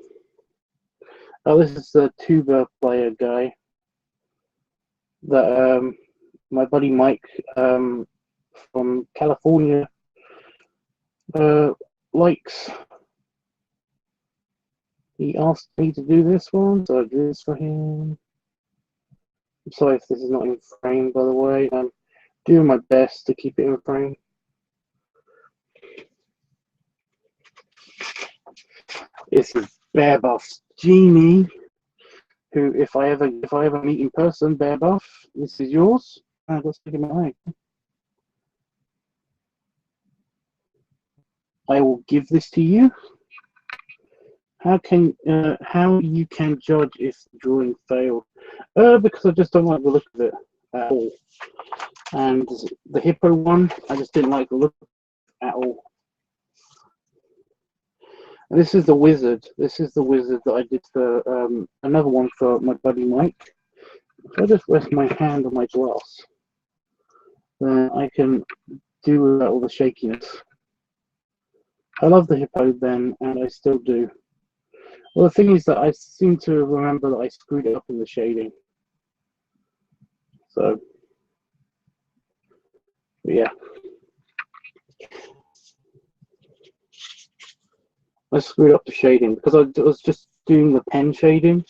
Oh, this is the tuba player guy that my buddy Mike from California likes. He asked me to do this one, so I do this for him. I'm sorry if this is not in frame, by the way. I'm doing my best to keep it in frame. This is Bear Buff's Genie, who, if I ever meet in person, Bear Buff, this is yours. I've got stick in my eye. I will give this to you. How you can judge if the drawing failed? Because I just don't like the look of it at all. And the hippo one, I just didn't like the look at all. And this is the wizard. This is the wizard that I did for another one for my buddy Mike. If I just rest my hand on my glass, then I can do without all the shakiness. I love the hippo then, and I still do. Well, the thing is that I seem to remember that I screwed it up in the shading. So, yeah. I screwed up the shading because I was just doing the pen shading,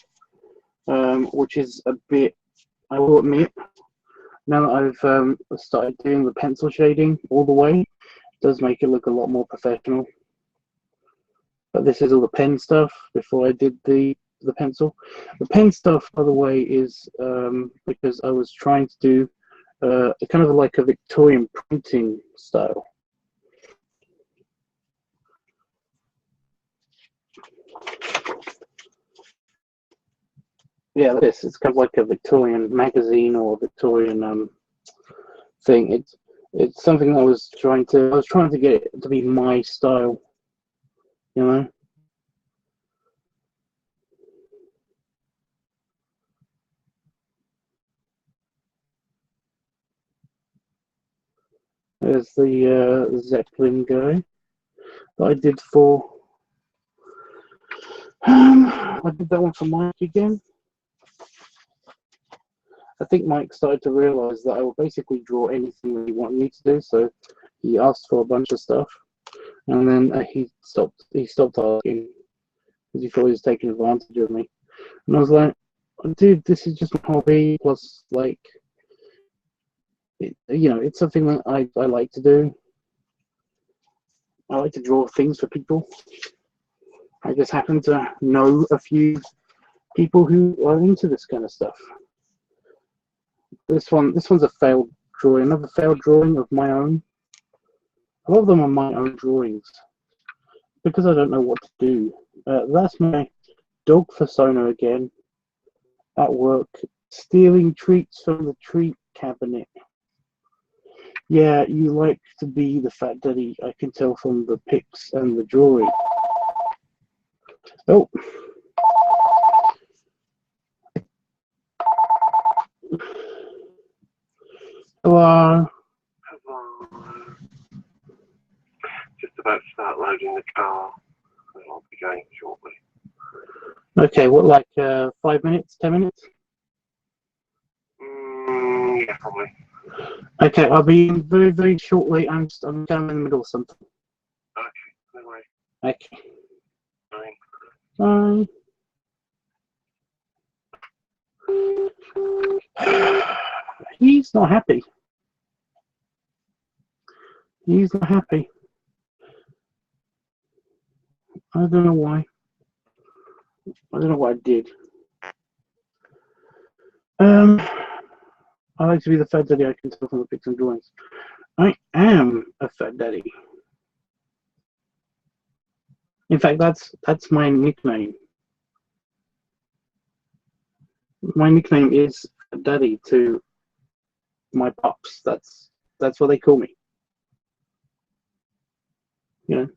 which is a bit, I will admit, now that I've started doing the pencil shading all the way, it does make it look a lot more professional. But this is all the pen stuff before I did the pencil. The pen stuff, by the way, is because I was trying to do kind of like a Victorian printing style. Yeah, it's kind of like a Victorian magazine or Victorian thing. It's something I was trying to get it to be my style, you know. There's the Zeppelin guy that I did for. I did that one for Mike again. I think Mike started to realise that I will basically draw anything that he wanted me to do, so he asked for a bunch of stuff, and then he stopped asking because he thought he was taking advantage of me. And I was like, dude, this is just my hobby. Plus, like, you know, it's something that I like to do. I like to draw things for people. I just happen to know a few people who are into this kind of stuff. This one's a failed drawing, another failed drawing of my own. A lot of them are my own drawings because I don't know what to do. That's my dog persona again at work, stealing treats from the treat cabinet. Yeah, you like to be the fat daddy, I can tell from the pics and the drawing. Oh. Hello. about to start loading the car, and I'll be going shortly. Okay, what, like 5 minutes, 10 minutes? Yeah, probably. Okay, I'll be in very, very shortly. I'm down in the middle of something. Okay, no worries. Okay. Bye. Bye. He's not happy. He's not happy. I don't know why. I don't know what I did. I like to be the fat daddy. I can tell from the pics and drawings. I am a fat daddy. In fact, that's my nickname. My nickname is Fat Daddy to my pups. That's what they call me. You know.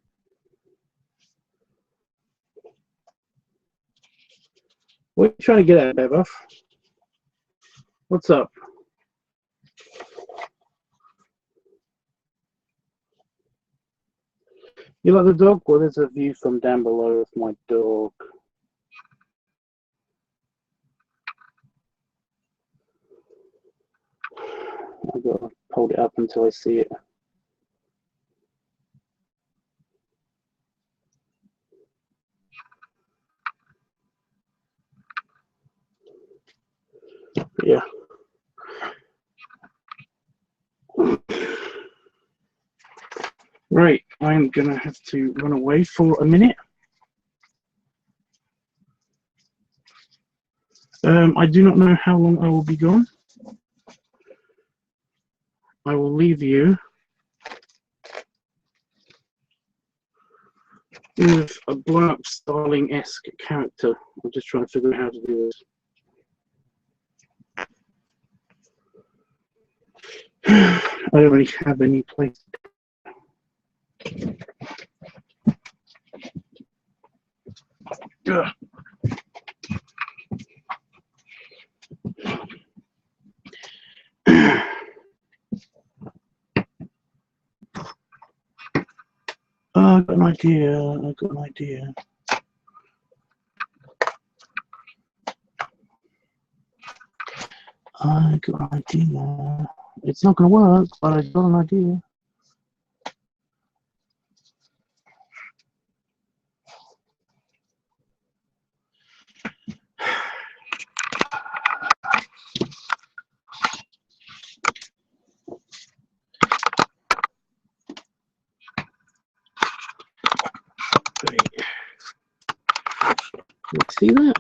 What are you trying to get at, Bev? What's up? You like the dog? Well, there's a view from down below of my dog. I've got to hold it up until I see it. Yeah. Right, I'm gonna have to run away for a minute. I do not know how long I will be gone. I will leave you with a blown up Starling-esque character. I'm just trying to figure out how to do this. I don't really have any place. Ugh. Oh, I've got an idea. I've got an idea. I got an idea. It's not going to work, but I got an idea. Can you see that?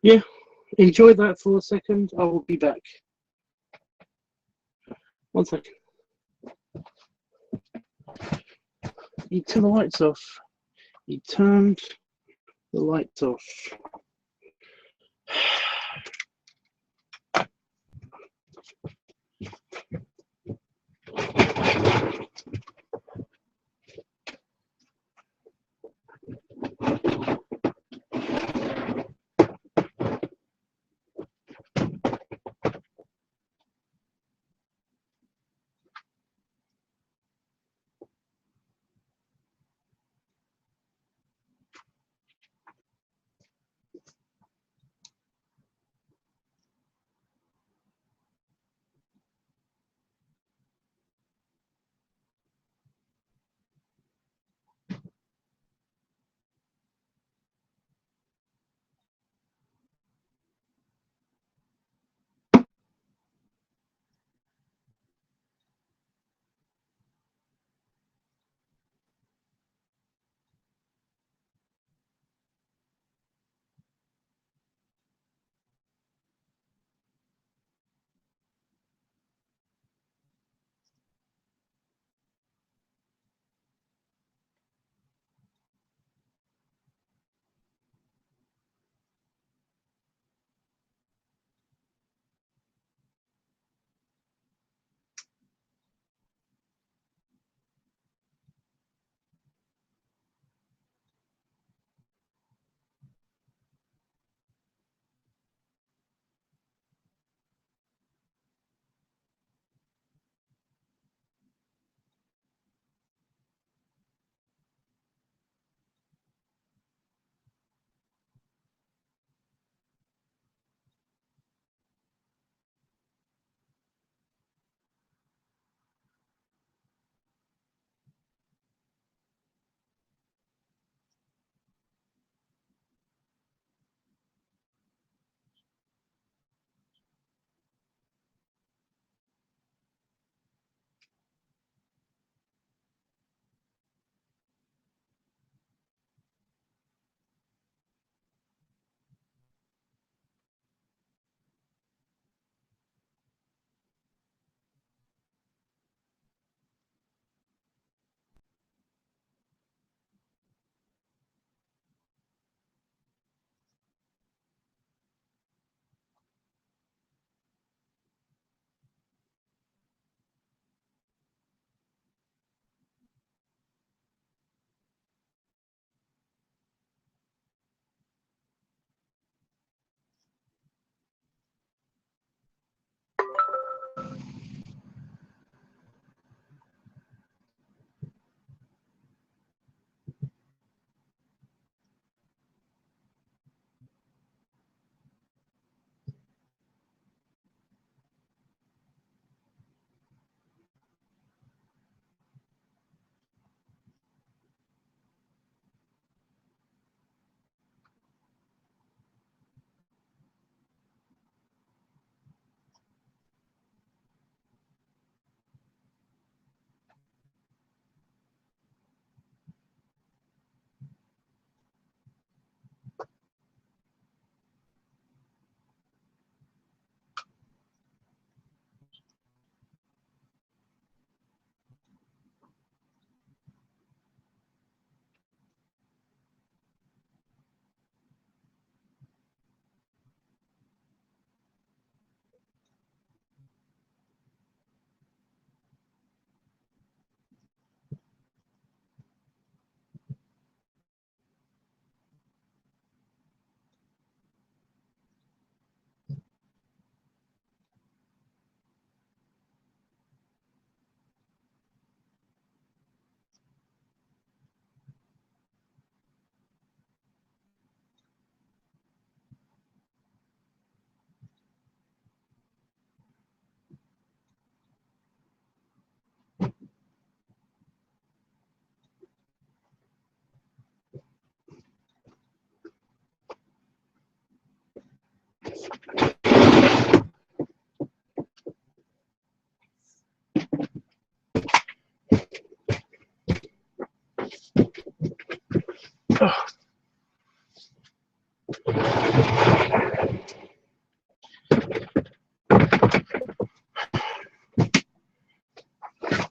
Yeah, enjoy that for a second. I will be back. 1 second. You turn the lights off. He turned the lights off.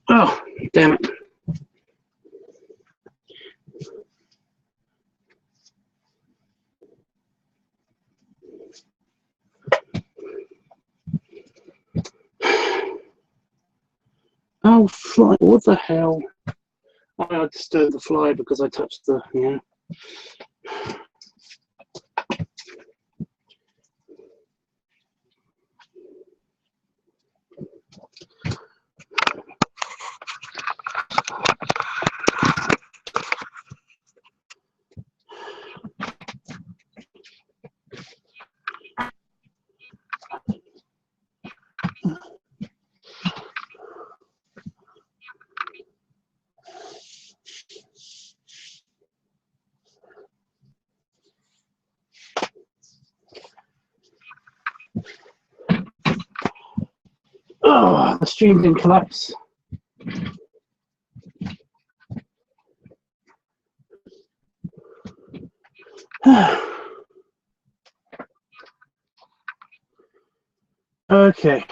Oh, damn it. Oh, fly, what the hell? I disturbed the fly because I touched the, yeah. Oh, the stream didn't collapse. Okay.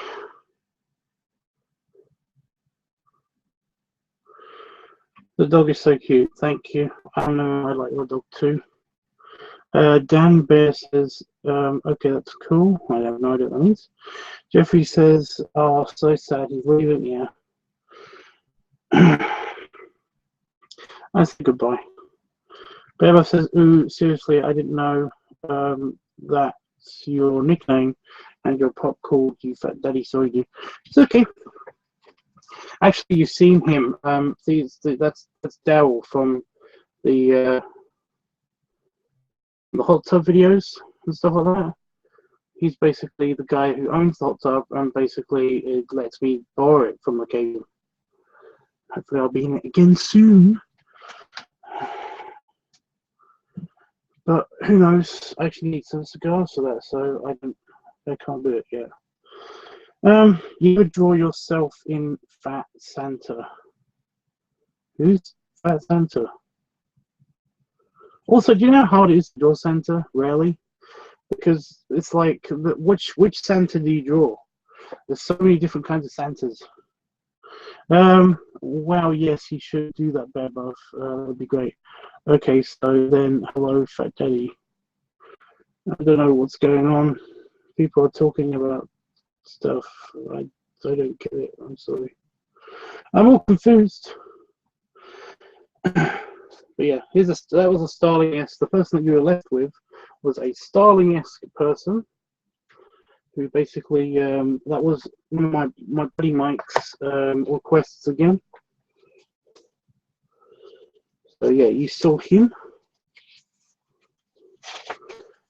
The dog is so cute. Thank you. I know I like your dog too. Dan Bear says, okay, that's cool. I have no idea what that means. Jeffrey says, oh, so sad. He's leaving. Yeah. I say goodbye. Beba says, ooh, seriously, I didn't know that's your nickname and your pop called you Fat Daddy, sorry, you. It's okay. Actually, you've seen him. That's Daryl from the hot tub videos and stuff like that. He's basically the guy who owns the hot tub and basically it lets me borrow it from occasion. Hopefully I'll be in it again soon. But who knows? I actually need some cigars for that, so I can't do it yet. You would draw yourself in Fat Santa. Who's Fat Santa? Also, do you know how hard it is to draw Santa? Rarely. Because it's like, which Santa do you draw? There's so many different kinds of Santas. Well, yes, you should do that, Bear Buff. That'd be great. Okay, so then, hello, Fat Daddy. I don't know what's going on. People are talking about stuff. I don't get it. I'm sorry. I'm all confused. But yeah, that was a Starling-esque. The person that you were left with was a Starling-esque person who basically that was one of my buddy Mike's requests again. So yeah, you saw him.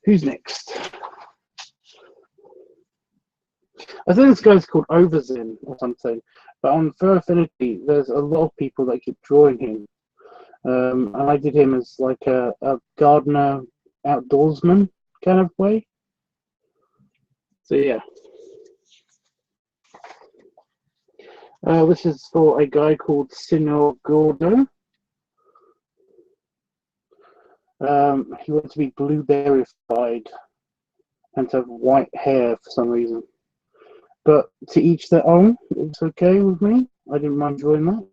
Who's next? I think this guy's called Overzen or something. But on Fur Affinity, there's a lot of people that keep drawing him. And I did him as like a gardener, outdoorsman kind of way. So yeah. This is for a guy called Senor Gordo. He wants to be blueberry-fied and to have white hair for some reason. But to each their own, it's okay with me. I didn't mind drawing that.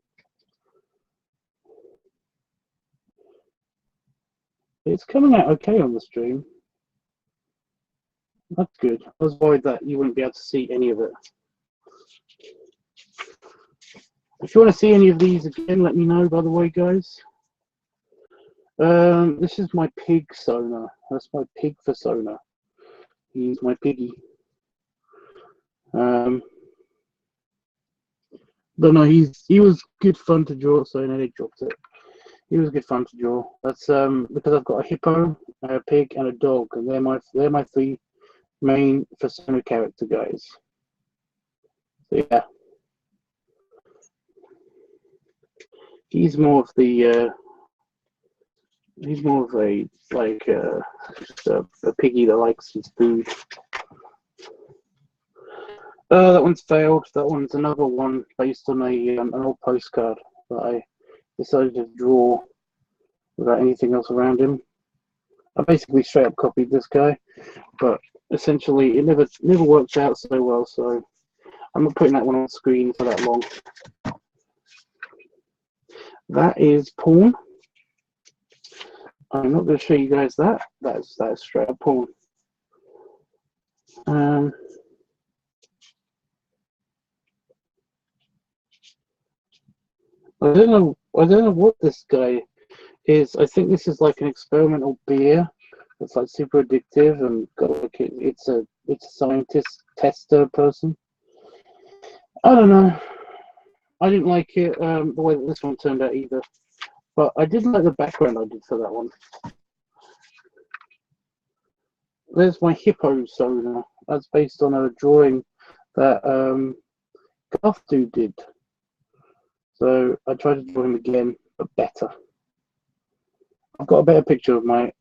It's coming out okay on the stream. That's good. I was worried that you wouldn't be able to see any of it. If you want to see any of these again, let me know, by the way, guys. This is my pig Sona. That's my pig persona. He's my piggy. But no, he was good fun to draw, so I dropped it. He was good fun to draw. That's because I've got a hippo, a pig, and a dog, and they're my three main persona character guys. So yeah, he's more of the he's more of a like just a piggy that likes his food. That one's failed. That one's another one based on an old postcard that I decided to draw without anything else around him. I basically straight up copied this guy, but essentially it never worked out so well. So I'm not putting that one on screen for that long. That is porn. I'm not going to show you guys that. That's straight up porn. I don't know what this guy is. I think this is like an experimental beer that's like super addictive and got like it's a scientist tester person. I don't know. I didn't like it the way that this one turned out either, but I did like the background I did for that one. There's my hippo sonar. That's based on a drawing that Garth Dude did. So I tried to draw him again, but better. I've got a better picture of my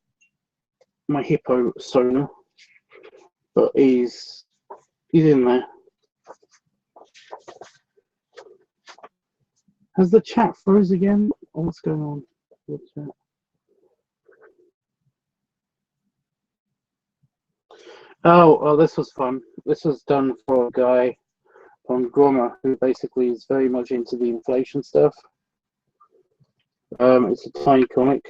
hippo sonar, but he's in there. Has the chat froze again? Oh, what's going on with the chat? Oh, this was fun. This was done for a guy on Grommer who basically is very much into the inflation stuff. It's a tiny comic.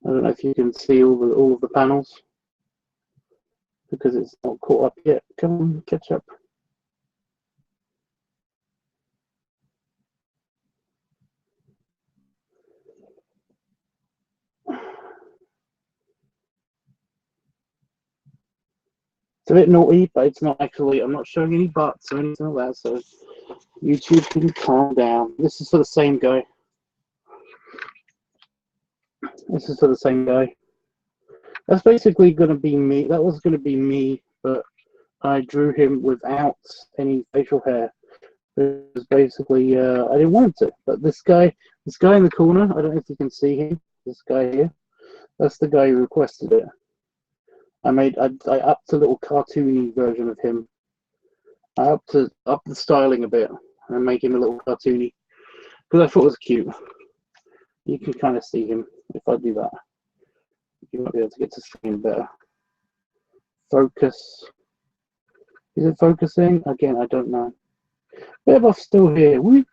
I don't know if you can see all of the panels because it's not caught up yet. Come on, catch up. It's a bit naughty, but it's not actually. I'm not showing any butts or anything like that, so YouTube can calm down. This is for the same guy. This is for the same guy. That's basically going to be me. That was going to be me, but I drew him without any facial hair. It was basically I didn't want to. But this guy in the corner, I don't know if you can see him. This guy here, that's the guy who requested it. I upped a little cartoony version of him. I up the styling a bit and make him a little cartoony because I thought it was cute. You can kind of see him if I do that. You might be able to get to see him better. Focus. Is it focusing? Again, I don't know. Bearbuff's still here. Woo!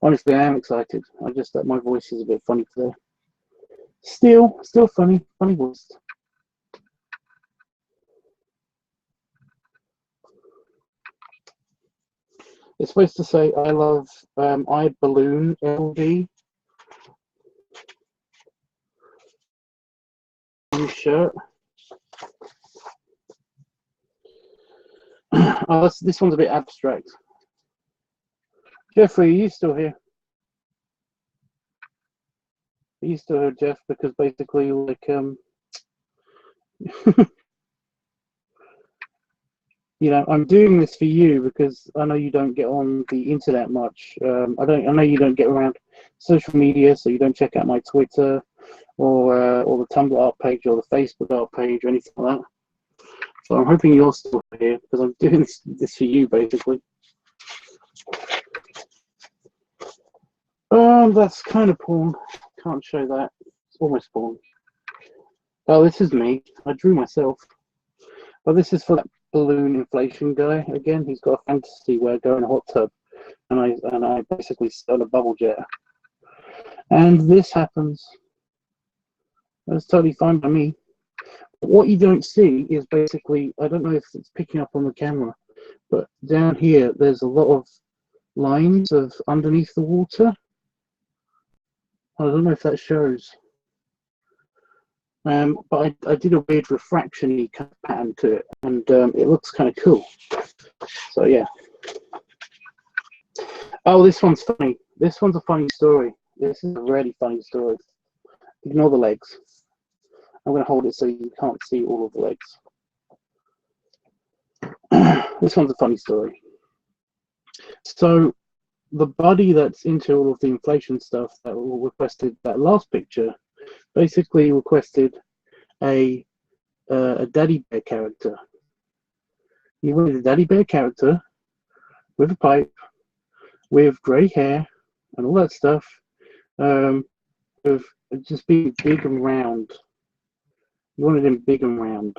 Honestly, I am excited. I just that my voice is a bit funny today. Still funny voice. It's supposed to say I love I balloon LD. New shirt. Oh, this one's a bit abstract. Jeffrey, are you still here? Are you still here, Jeff? Because basically, like, you know, I'm doing this for you because I know you don't get on the internet much. I know you don't get around social media, so you don't check out my Twitter or the Tumblr art page or the Facebook art page or anything like that. So I'm hoping you're still here because I'm doing this for you, basically. That's kind of porn. Can't show that. It's almost porn. Oh, this is me. I drew myself. Well, this is for that balloon inflation guy. Again, he's got a fantasy where I go in a hot tub and I basically start a bubble jet. And this happens. That's totally fine by me. What you don't see is basically, I don't know if it's picking up on the camera, but down here there's a lot of lines of underneath the water. I don't know if that shows. But I did a weird refraction-y kind of pattern to it, and it looks kind of cool. So yeah. Oh, this one's funny. This one's a funny story. This is a really funny story. Ignore the legs. I'm going to hold it so you can't see all of the legs. This one's a funny story. So the buddy that's into all of the inflation stuff that requested that last picture basically requested a a daddy bear character. He wanted a daddy bear character with a pipe, with grey hair and all that stuff, with just being big and round. He wanted him big and round.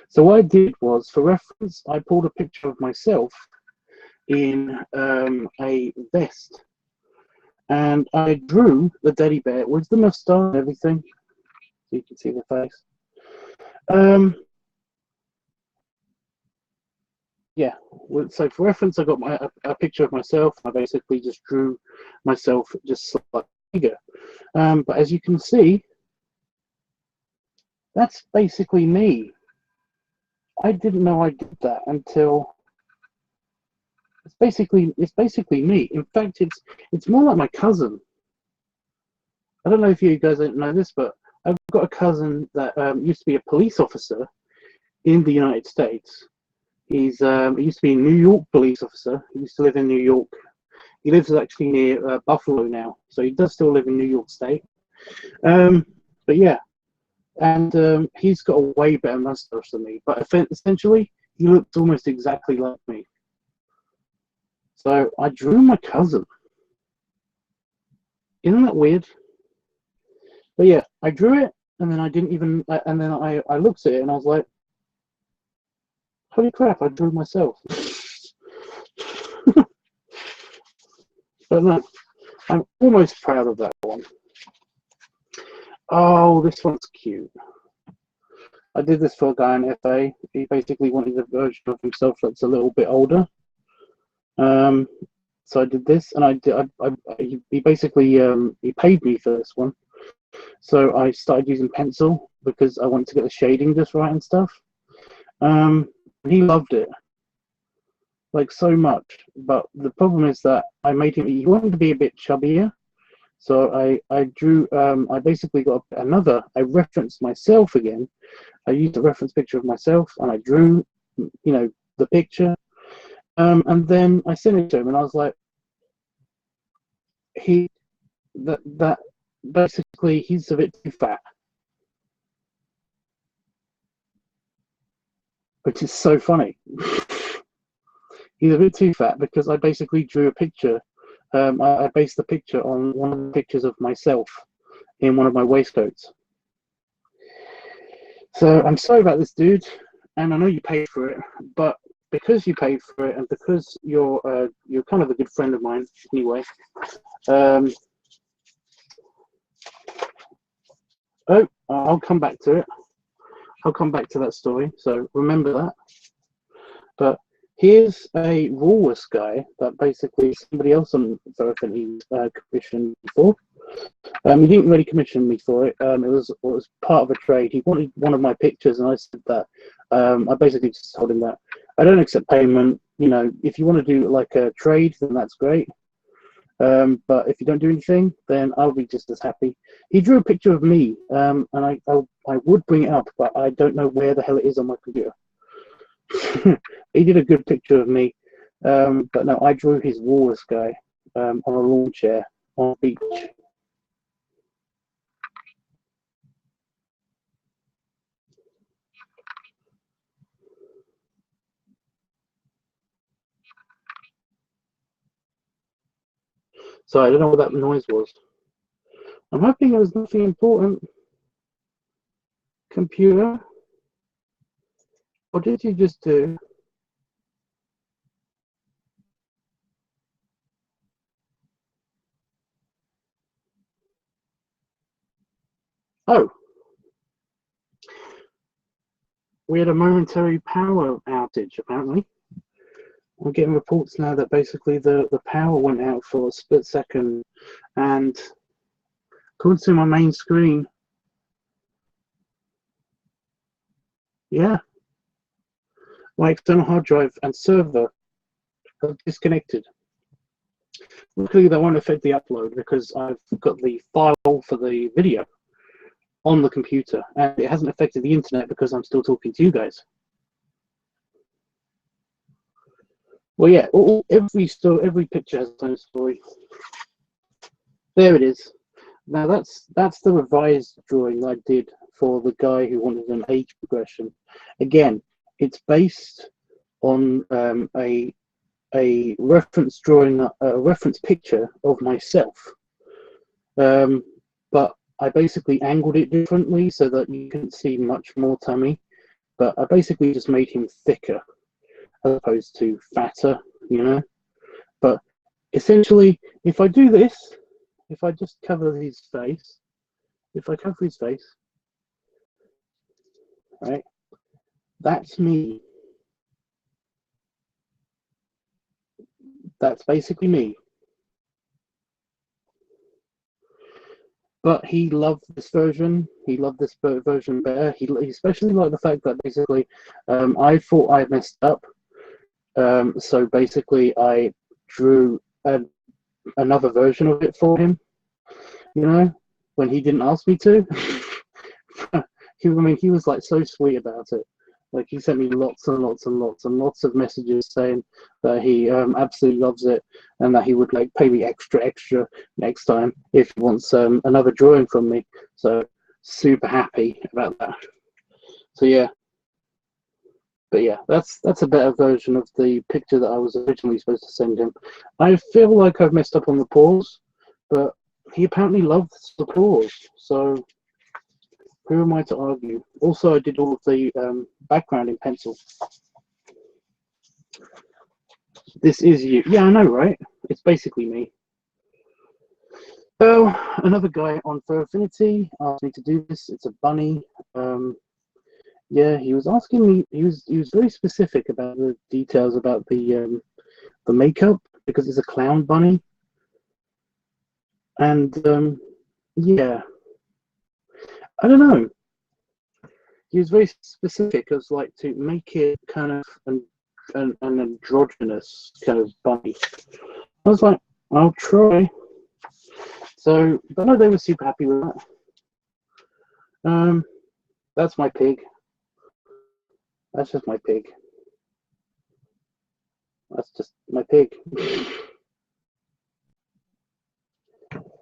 So what I did was, for reference, I pulled a picture of myself in a vest, and I drew the daddy bear with the moustache and everything, so you can see the face. Yeah, so for reference, I got a picture of myself. I basically just drew myself just slightly bigger. But as you can see, that's basically me. I didn't know I did that until it's basically me. In fact, it's more like my cousin. I don't know if you guys don't know this, but I've got a cousin that used to be a police officer in the United States. He used to be a New York police officer. He used to live in New York. He lives actually near Buffalo now, so he does still live in New York State. But yeah, and he's got a way better mustache than me. But essentially, he looks almost exactly like me. So I drew my cousin. Isn't that weird? But yeah, I drew it, and then I didn't even. And then I looked at it, and I was like, holy crap, I drew myself. But no, I'm almost proud of that one. Oh, this one's cute. I did this for a guy in FA. He basically wanted a version of himself that's a little bit older. So I did this, and he basically he paid me for this one. So I started using pencil because I wanted to get the shading just right and stuff. He loved it, like so much. But the problem is that I made him. He wanted to be a bit chubbier, so I drew. I basically got another. I referenced myself again. I used a reference picture of myself, and I drew, the picture. And then I sent it to him, and I was like, that basically he's a bit too fat. Which is so funny. He's a bit too fat because I basically drew a picture. I based the picture on one of the pictures of myself in one of my waistcoats. So I'm sorry about this, dude, and I know you paid for it, but because you paid for it and because you're kind of a good friend of mine anyway. I'll come back to it. I'll come back to that story, so remember that. But here's a Woolworths guy that basically somebody else on Verify commissioned me for. He didn't really commission me for it. It was part of a trade. He wanted one of my pictures, and I said that. I basically just told him that I don't accept payment. If you want to do like a trade, then that's great. But if you don't do anything, then I'll be just as happy. He drew a picture of me, and I would bring it up, but I don't know where the hell it is on my computer. He did a good picture of me, but no, I drew his Woolworths guy on a lawn chair on a beach. So I don't know what that noise was. I'm hoping it was nothing important. Computer, what did you just do? Oh, we had a momentary power outage, apparently. I'm getting reports now that basically the power went out for a split second, and according to my main screen, yeah, my external hard drive and server are disconnected. Luckily, that won't affect the upload because I've got the file for the video on the computer, and it hasn't affected the internet because I'm still talking to you guys. Well, yeah, every picture has its own story. There it is. Now that's the revised drawing I did for the guy who wanted an age progression. Again, it's based on a reference drawing, a reference picture of myself. But I basically angled it differently so that you couldn't see much more tummy. But I basically just made him thicker as opposed to fatter, you know. But essentially, if I do this, if I just cover his face, right, that's me. That's basically me. But he loved this version. He loved this version better. He especially liked the fact that basically I thought I messed up. So basically I drew another version of it for him, you know, when he didn't ask me to. I mean, he was like so sweet about it. Like he sent me lots and lots and lots and lots of messages saying that he absolutely loves it and that he would like pay me extra next time if he wants another drawing from me. So super happy about that. So yeah, but yeah, that's a better version of the picture that I was originally supposed to send him. I feel like I've messed up on the paws, but he apparently loves the paws, so who am I to argue? Also, I did all of the background in pencil. This is you. Yeah, I know, right? It's basically me. Oh, another guy on Fur Affinity asked me to do this. It's a bunny. Yeah, he was asking me. He was very specific about the details about the makeup because it's a clown bunny. And yeah, I don't know. He was very specific as like to make it kind of an androgynous kind of bunny. I was like, I'll try. So, but no, they were super happy with that. That's my pig. That's just my pig. That's just my pig.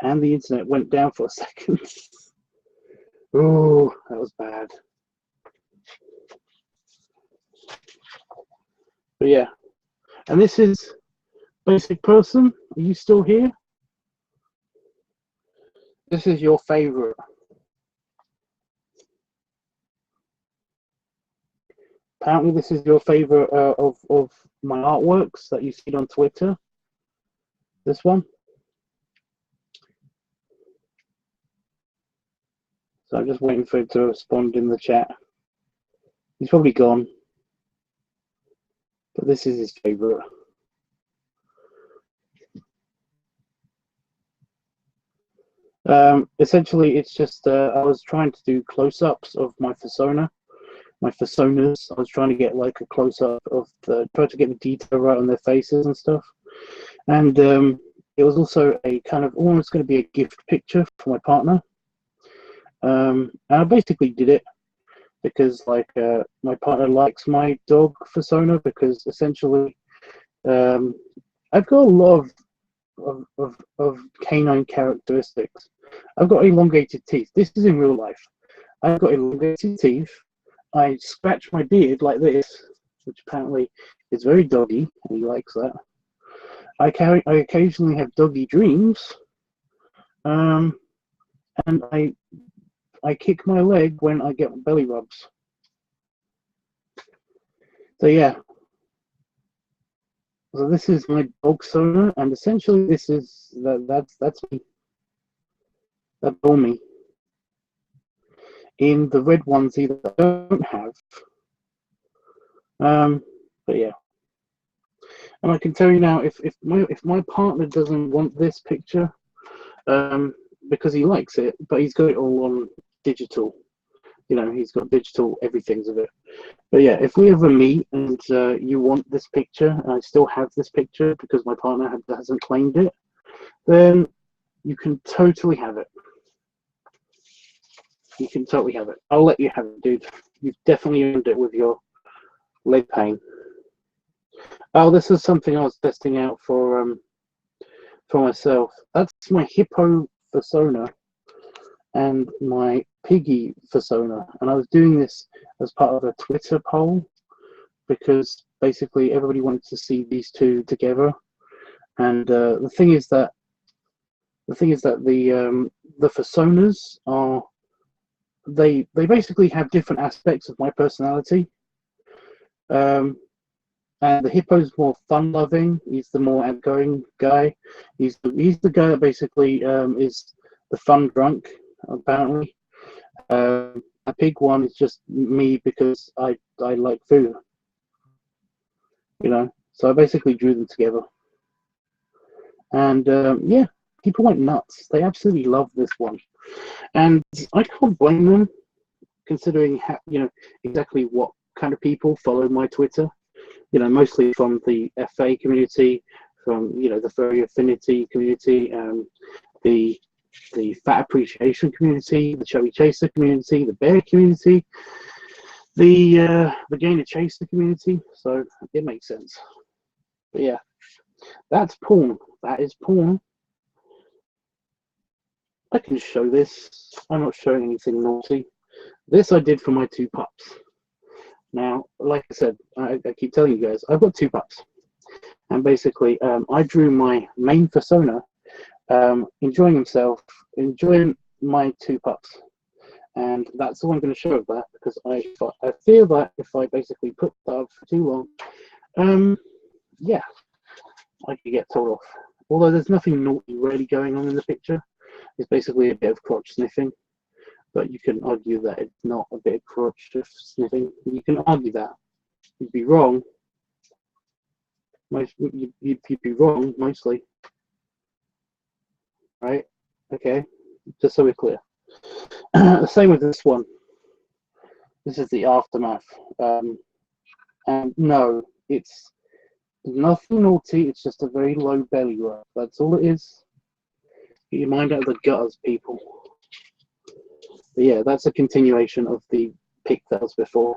And the internet went down for a second. Oh, that was bad. But yeah, and this is Basic Person. Are you still here? This is your favorite. Apparently, this is your favorite of my artworks that you see on Twitter. This one. So I'm just waiting for him to respond in the chat. He's probably gone. But this is his favorite. Essentially, it's just I was trying to do close-ups of my personas. I was trying to get like a close-up of try to get the detail right on their faces and stuff. And it was also a kind of almost going to be a gift picture for my partner. And I basically did it because like my partner likes my dog persona because essentially I've got a lot of canine characteristics. I've got elongated teeth. This is in real life. I've got elongated teeth. I scratch my beard like this, which apparently is very doggy, and he likes that. I occasionally have doggy dreams, and I kick my leg when I get belly rubs. So yeah. So this is my dog persona, and essentially this is that's me. That's all me. In the red onesie that I don't have. But yeah. And I can tell you now, if my partner doesn't want this picture, because he likes it, but he's got it all on digital. You know, he's got digital everything's of it. But yeah, if we ever meet and you want this picture, and I still have this picture because my partner hasn't claimed it, then you can totally have it. You can totally have it. I'll let you have it, dude. You've definitely earned it with your leg pain. Oh, this is something I was testing out for myself. That's my hippo persona and my piggy persona, and I was doing this as part of a Twitter poll because basically everybody wanted to see these two together. And the thing is that the personas are they basically have different aspects of my personality. And the hippo's more fun-loving. He's the more outgoing guy. He's the guy that basically is the fun drunk, apparently. A pig one is just me because I like food, you know. So I basically drew them together, and yeah, people went nuts. They absolutely love this one, and I can't blame them, considering you know exactly what kind of people follow my Twitter. You know, mostly from the FA community, from you know the furry affinity community, the fat appreciation community, the chubby chaser community, the bear community, the gainer chaser community. So it makes sense. But yeah, that's porn. That is porn. I can show this. I'm not showing anything naughty. This I did for my two pups. Now, like I said, I keep telling you guys, I've got two pups. And basically, I drew my main persona enjoying himself, enjoying my two pups. And that's all I'm going to show of that, because I feel that if I basically put that up for too long, yeah, I could get told off. Although there's nothing naughty really going on in the picture. It's basically a bit of crotch sniffing. But you can argue that it's not a bit of crotch sniffing. You can argue that. You'd be wrong. You'd be wrong, mostly. Right? Okay. Just so we're clear. The same with this one. This is the aftermath. And no, it's nothing naughty. It's just a very low belly rub. That's all it is. Get your mind out of the gutters, people. But yeah, that's a continuation of the pic that was before.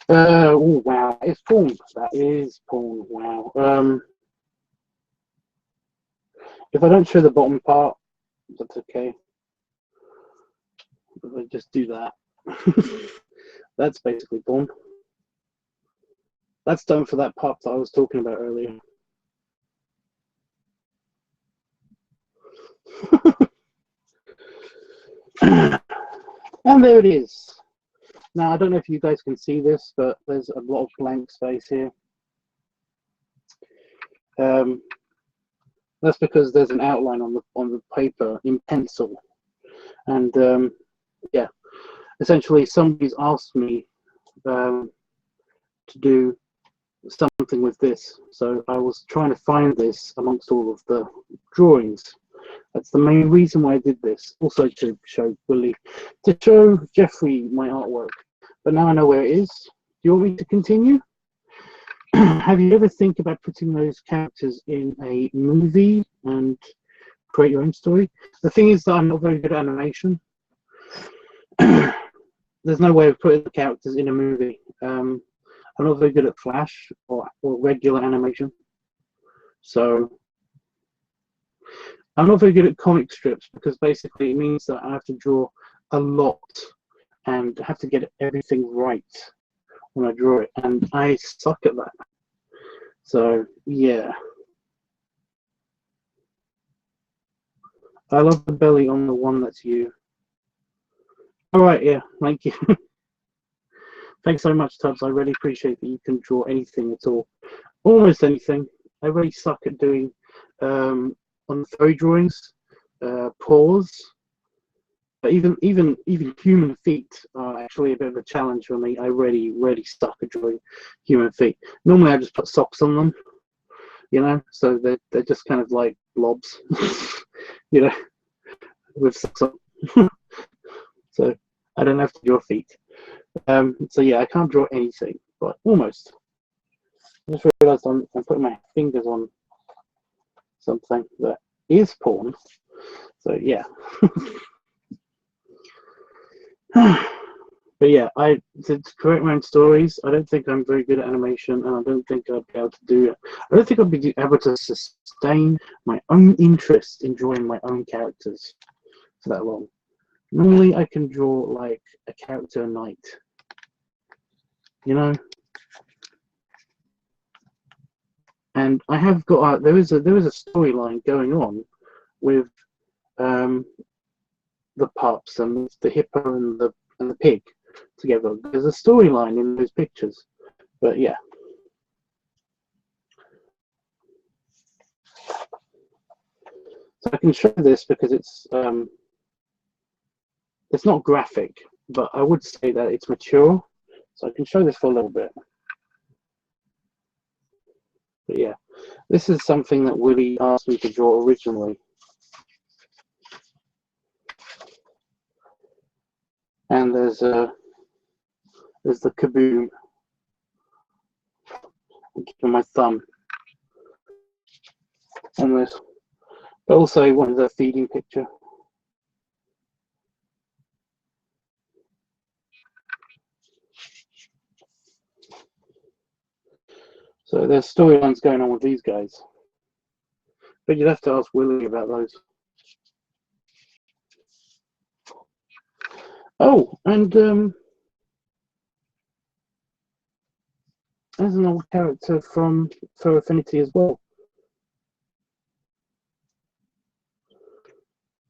Oh wow, it's porn. That is porn. Wow. If I don't show the bottom part, that's okay. If I just do that, that's basically porn. That's done for that pup that I was talking about earlier. And there it is. Now, I don't know if you guys can see this, but there's a lot of blank space here. That's because there's an outline on the paper in pencil. And yeah, essentially somebody's asked me to do something with this. So I was trying to find this amongst all of the drawings. That's the main reason why I did this. Also to show Willie, to show Jeffrey my artwork. But now I know where it is. Do you want me to continue? Have you ever think about putting those characters in a movie and create your own story? The thing is that I'm not very good at animation. There's no way of putting the characters in a movie. I'm not very good at Flash or regular animation. So I'm not very good at comic strips, because basically it means that I have to draw a lot and have to get everything right when I draw it, and I suck at that. So yeah, I love the belly on the one that's you. All right, yeah, thank you. Thanks so much, Tubbs. I really appreciate that you can draw anything at all, almost anything. I really suck at doing on the furry drawings, paws. But even human feet are actually a bit of a challenge for me. I really suck at drawing human feet. Normally I just put socks on them, you know, so they're just kind of like blobs, you know, with socks on. So I don't have to draw feet. So yeah, I can't draw anything, but almost. I just realised I'm putting my fingers on something that is porn. So yeah. But But yeah, to create my own stories, I don't think I'm very good at animation, and I don't think I'd be able to do it. I don't think I'd be able to sustain my own interest in drawing my own characters for that long. Normally, I can draw like a character a night, you know. And I have got there is a storyline going on with the pups and the hippo and the pig together. There's a storyline in those pictures, but yeah. So I can show this because it's not graphic, but I would say that it's mature. So I can show this for a little bit. But yeah, this is something that Willie asked me to draw originally. And there's the kaboom. I'm keeping my thumb on this. But also one of the feeding picture. So there's storylines going on with these guys. But you'd have to ask Willie about those. Oh, and there's an old character from Fur Affinity as well.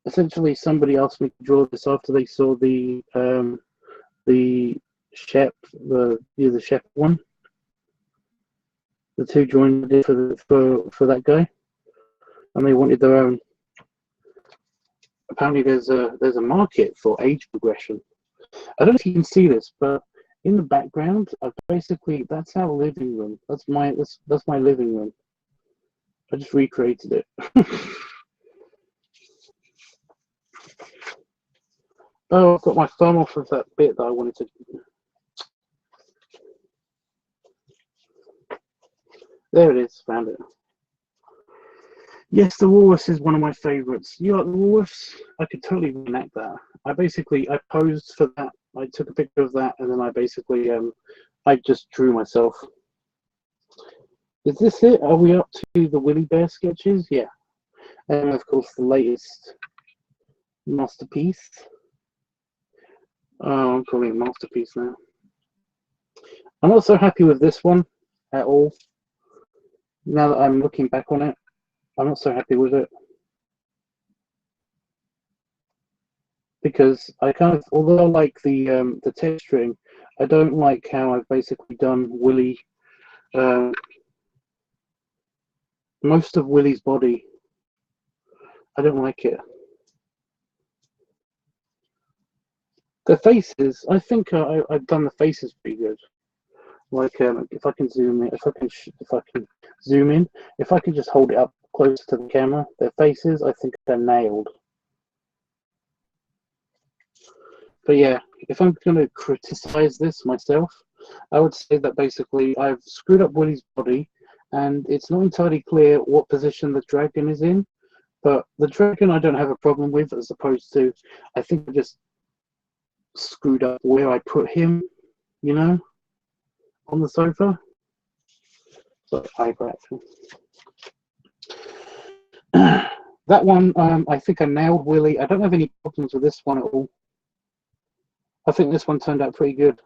Essentially, somebody asked me to draw this after they saw the Shep, the Shep one. The two joined it for that guy, and they wanted their own. Apparently, there's a market for age progression. I don't know if you can see this, but in the background, basically that's our living room. That's my living room. I just recreated it. Oh, I've got my thumb off of that bit that I wanted to. There it is, found it. Yes, the walrus is one of my favourites. You like the walrus? I could totally reenact that. I posed for that. I took a picture of that, and then I basically, I just drew myself. Is this it? Are we up to the Willy Bear sketches? Yeah. And of course, the latest masterpiece. Oh, I'm calling it masterpiece now. I'm not so happy with this one at all. Now that I'm looking back on it, I'm not so happy with it. Because I kind of, although I like the texturing, I don't like how I've basically done Willy, most of Willy's body. I don't like it. The faces, I think I've done the faces pretty good. Like if I can zoom in, if I can zoom in, if I can just hold it up close to the camera, their faces, I think they're nailed. But yeah, if I'm going to criticize this myself, I would say that basically I've screwed up Willy's body, and it's not entirely clear what position the dragon is in. But the dragon I don't have a problem with, as opposed to, I think I just screwed up where I put him, you know, on the sofa. So that one, I think I nailed Willy. I don't have any problems with this one at all. I think this one turned out pretty good.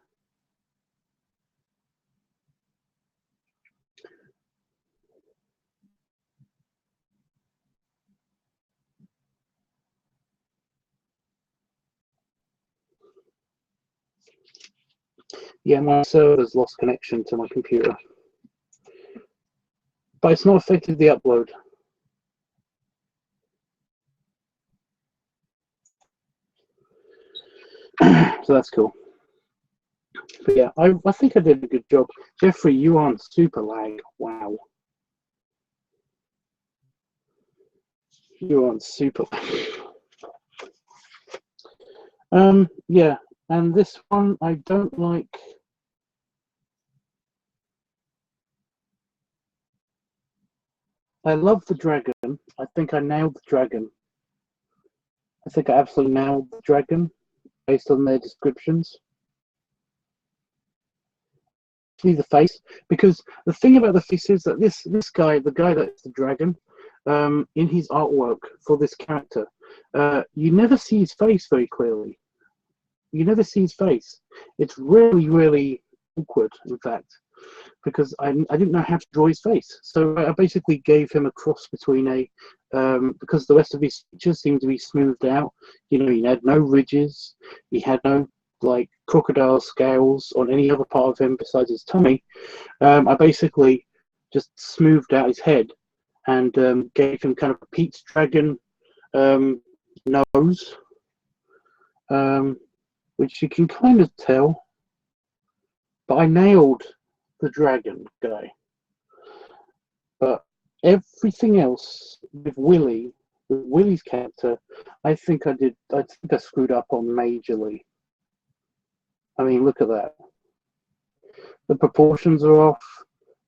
Yeah, my server's lost connection to my computer. But it's not affected the upload. So that's cool. But yeah, I think I did a good job. Jeffrey, you aren't super lag. Wow. You aren't super lag. Yeah, and this one I don't like. I love the dragon. I think I nailed the dragon. I think I absolutely nailed the dragon based on their descriptions. see the face, because the thing about the face is that this guy, the guy that's the dragon, in his artwork for this character, you never see his face very clearly. You never see his face. It's really, really awkward, in fact, because I didn't know how to draw his face. So I basically gave him a cross between a, because the rest of his features seemed to be smoothed out. You know, he had no ridges, he had no like crocodile scales on any other part of him besides his tummy. I basically just smoothed out his head and gave him kind of a Pete's Dragon nose, which you can kind of tell. But I nailed the dragon guy. But everything else with Willie's character, I think I screwed up on majorly. I mean, look at that. The proportions are off.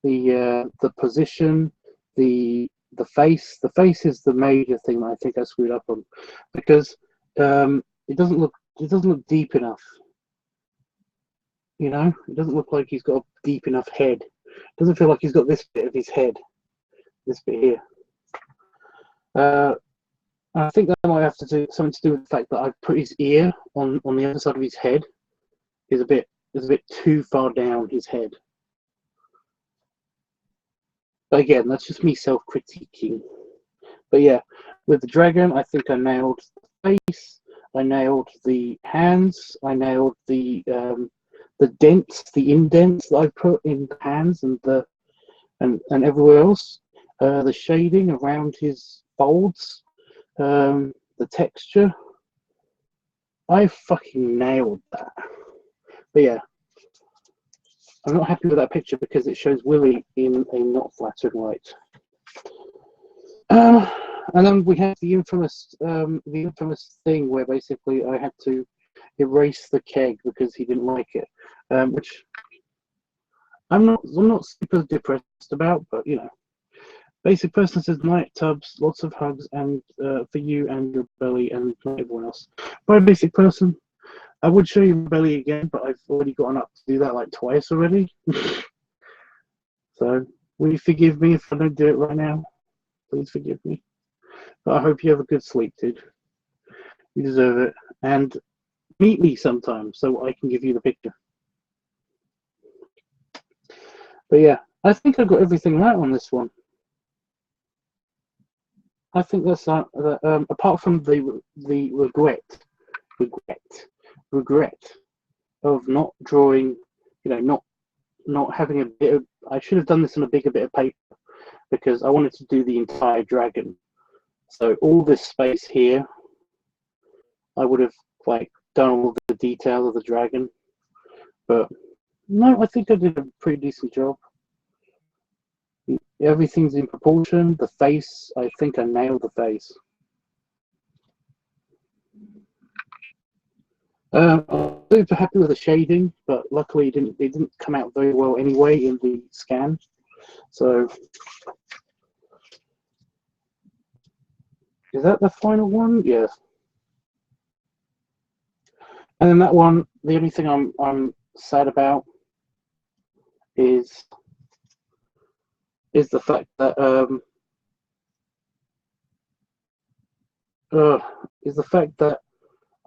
The position, the face. The face is the major thing that I think I screwed up on, because it doesn't look deep enough. You know, it doesn't look like he's got a deep enough head. It doesn't feel like he's got this bit of his head, this bit here. I think that might have to do something to do with the fact that I've put his ear on the other side of his head. Is a bit too far down his head. But again, that's just me self-critiquing. But yeah, with the dragon, I think I nailed the face. I nailed the hands. I nailed the dents, the indents that I put in the hands and everywhere else. The shading around his folds, the texture. I fucking nailed that. But yeah, I'm not happy with that picture because it shows Willie in a not flattering light. And then we have the infamous thing where basically I had to erase the keg because he didn't like it, which I'm not super depressed about, but you know, basic person says night tubs, lots of hugs, and for you and your belly and not everyone else. By basic person, I would show you my belly again, but I've already gotten up to do that like twice already. So will you forgive me if I don't do it right now? Please forgive me. But I hope you have a good sleep, dude. You deserve it. And meet me sometime so I can give you the picture. But yeah, I think I got everything right on this one. I think that's apart from the regret of not drawing, you know, not having a bit of. I should have done this on a bigger bit of paper because I wanted to do the entire dragon. So all this space here, I would have like done all the details of the dragon. But no, I think I did a pretty decent job. Everything's in proportion. The face, I think I nailed the face. I'm super happy with the shading, but luckily it didn't come out very well anyway in the scan. So is that the final one? Yes. And then that one, the only thing I'm sad about is the fact that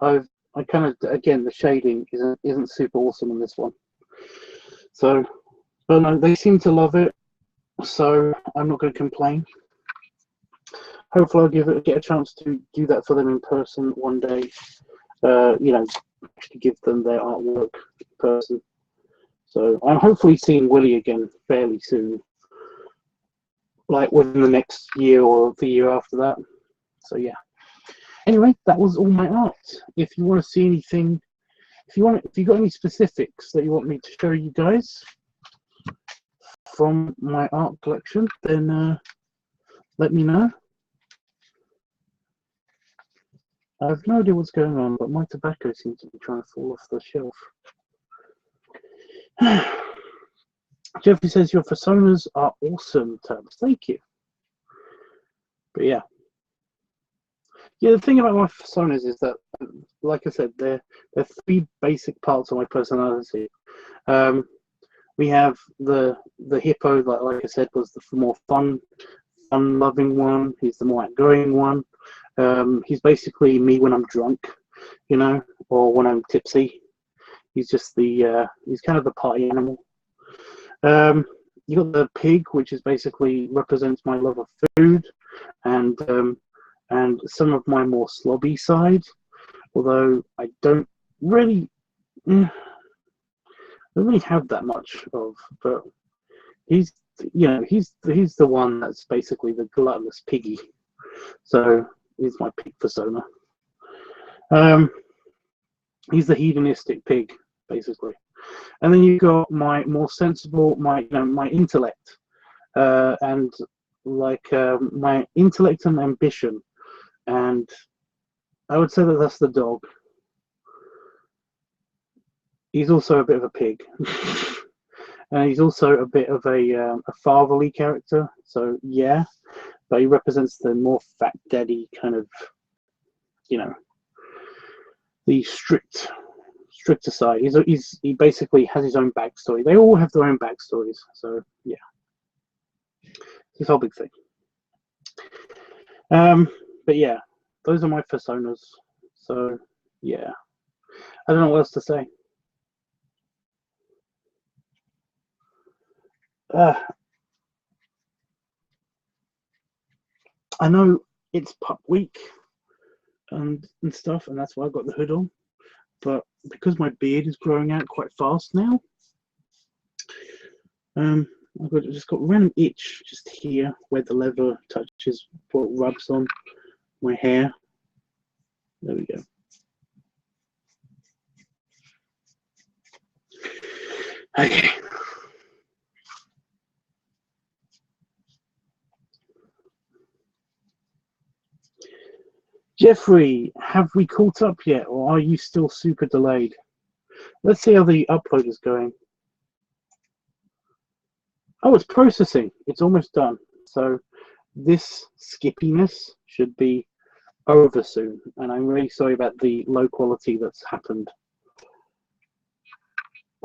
I kind of, again, the shading isn't super awesome in this one. So, but no, they seem to love it, so I'm not going to complain. Hopefully I'll get a chance to do that for them in person one day. You know, to give them their artwork in person. So I'm hopefully seeing Willie again fairly soon, like within the next year or the year after that. So yeah. Anyway, that was all my art. If you want to see anything, if you got any specifics that you want me to show you guys from my art collection, then let me know. I have no idea what's going on, but my tobacco seems to be trying to fall off the shelf. Jeffrey says your personas are awesome, Tubbs. Thank you. But yeah. Yeah, the thing about my personas is that, like I said, they're three basic parts of my personality. We have the hippo that, like I said, was the more fun-loving one. He's the more outgoing one. He's basically me when I'm drunk, you know, or when I'm tipsy. He's just he's kind of the party animal. You got the pig, which is basically represents my love of food, and some of my more slobby side. Although I don't really have that much of, but he's he's the one that's basically the gluttonous piggy. So he's my pig persona. He's the hedonistic pig, basically. And then you've got my more sensible, my intellect, and like my intellect and ambition, and I would say that that's the dog. He's also a bit of a pig, and he's also a bit of a fatherly character. So yeah, but he represents the more fat daddy kind of, the stricter side. He basically has his own backstory. They all have their own backstories. So yeah, this whole big thing. But yeah, those are my personas. So yeah, I don't know what else to say. I know it's pup week and stuff, and that's why I've got the hood on. But because my beard is growing out quite fast now, I've just got a random itch just here where the leather touches what rubs on my hair. There we go. Okay. Jeffrey, have we caught up yet, or are you still super delayed? Let's see how the upload is going. Oh, it's processing. It's almost done. So this skippiness should be over soon. And I'm really sorry about the low quality that's happened.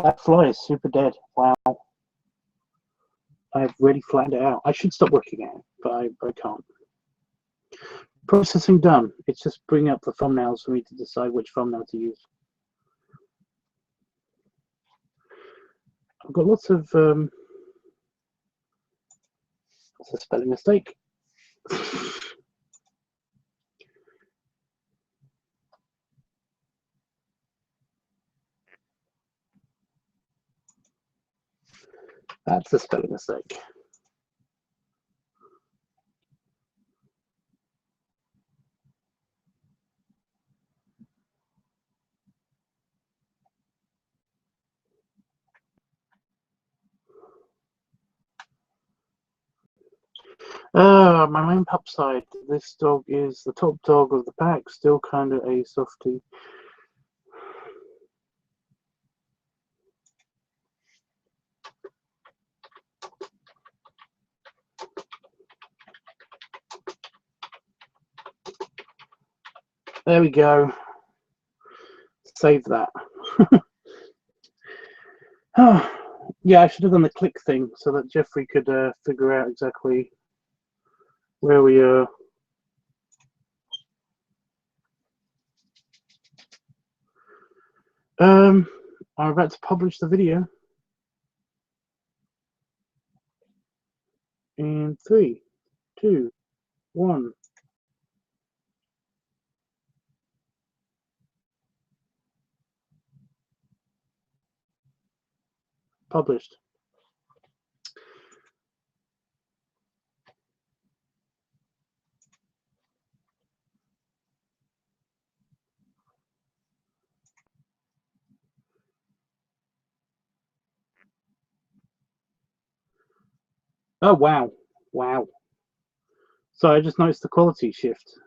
That fly is super dead. Wow. I've really flattened it out. I should stop looking at it, but I can't. Processing done. It's just bringing up the thumbnails for me to decide which thumbnail to use. I've got lots of that's a spelling mistake. That's a spelling mistake. My main pup side. This dog is the top dog of the pack, still kind of a softie. There we go. Save that. Oh, yeah, I should have done the click thing so that Jeffrey could figure out exactly where we are. I'm about to publish the video. In 3, 2, 1. Published. Oh wow, wow. So I just noticed the quality shift.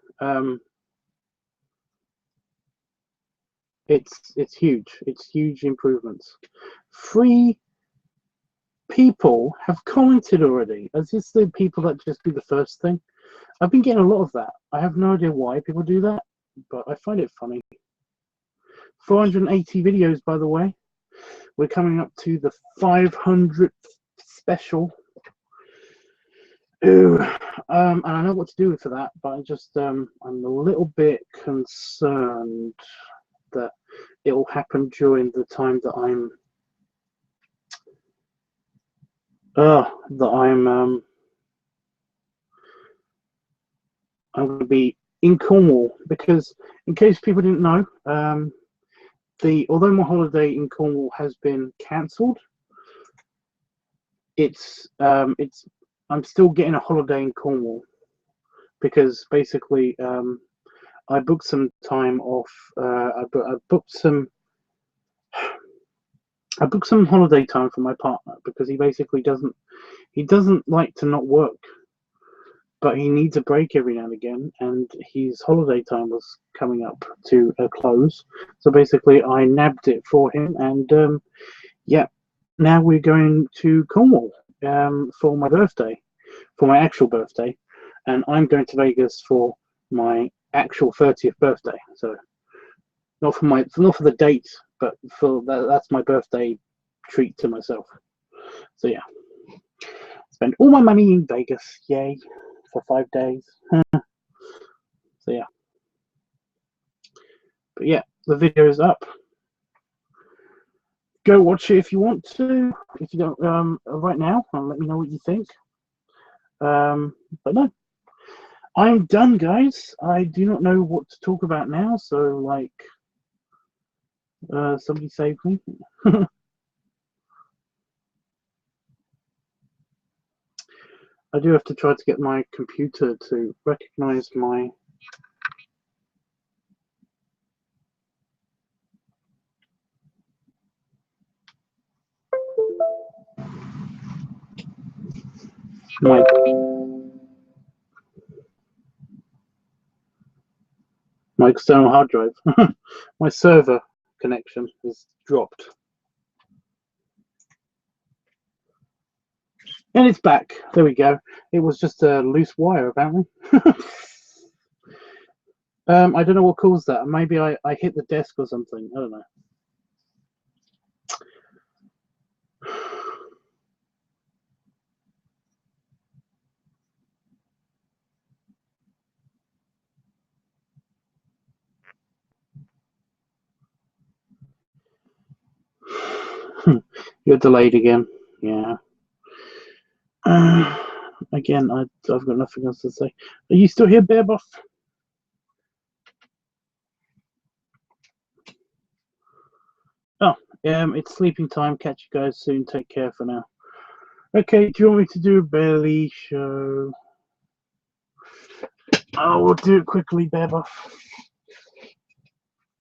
It's huge. It's huge improvements. 3 people have commented already. Is this the people that just do the first thing? I've been getting a lot of that. I have no idea why people do that, but I find it funny. 480 videos, by the way. we're coming up to the 500th special. Ooh, and I know what to do for that, but I just I'm a little bit concerned that it will happen during the time that I'm going to be in Cornwall, because in case people didn't know, although my holiday in Cornwall has been cancelled, I'm still getting a holiday in Cornwall, because basically I booked some time off. I booked some holiday time for my partner, because he basically doesn't like to not work, but he needs a break every now and again, and his holiday time was coming up to a close. So basically I nabbed it for him, and yeah, now we're going to Cornwall for my birthday, for my actual birthday, and I'm going to Vegas for my actual 30th birthday. So not for the date, but for that's my birthday treat to myself. So yeah, spend all my money in Vegas, yay, for 5 days. So yeah, but yeah, the video is up. Go watch it if you want to. If you don't, right now, and let me know what you think. But no, I'm done, guys. I do not know what to talk about now, so like, somebody save me. I do have to try to get my computer to recognize my external hard drive. My server connection is dropped. And it's back. There we go. It was just a loose wire, apparently. I don't know what caused that. Maybe I hit the desk or something. I don't know. You're delayed again. Yeah. Again, I've got nothing else to say. Are you still here, Bear Buff? Oh, it's sleeping time. Catch you guys soon. Take care for now. Okay, do you want me to do a belly show? Oh, we'll do it quickly, Bear Buff.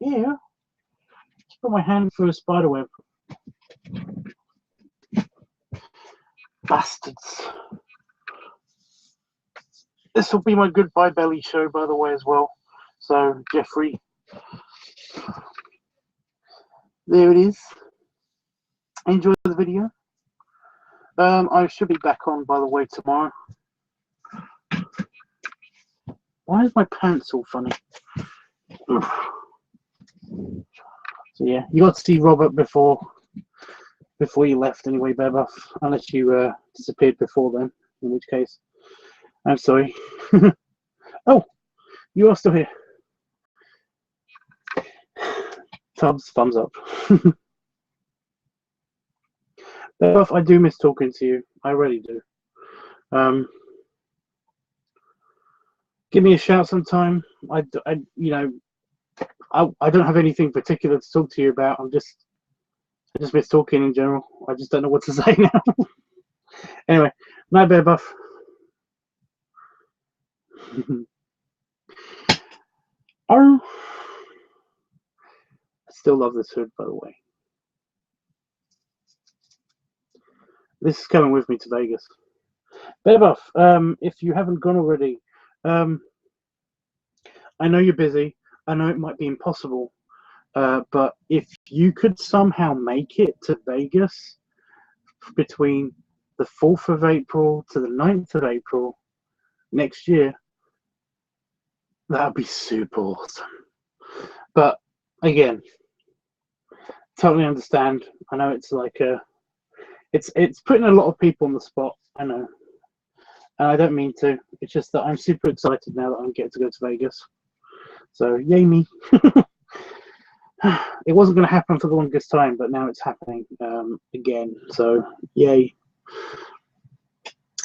Yeah. Put my hand through a spider web. Bastards. This will be my goodbye belly show, by the way, as well. So, Jeffrey, there it is. Enjoy the video. I should be back on, by the way, tomorrow. Why is my pants all funny? So yeah, you got to see Robert before you left anyway, Bear Buff, unless you disappeared before then, in which case I'm sorry. Oh, you are still here. Tubbs, thumbs up. Bear Buff, I do miss talking to you. I really do. Give me a shout sometime. I don't have anything particular to talk to you about. I just miss talking in general. I just don't know what to say now. Anyway, night, Bear Buff. Oh, I still love this hood, by the way. This is coming with me to Vegas. Bear Buff, if you haven't gone already, I know you're busy. I know it might be impossible, but if you could somehow make it to Vegas between the 4th of April to the 9th of April next year, that would be super awesome. But again, totally understand. I know it's like it's putting a lot of people on the spot. I know, and I don't mean to. It's just that I'm super excited now that I'm getting to go to Vegas. So yay me! It wasn't going to happen for the longest time, but now it's happening again. So yay!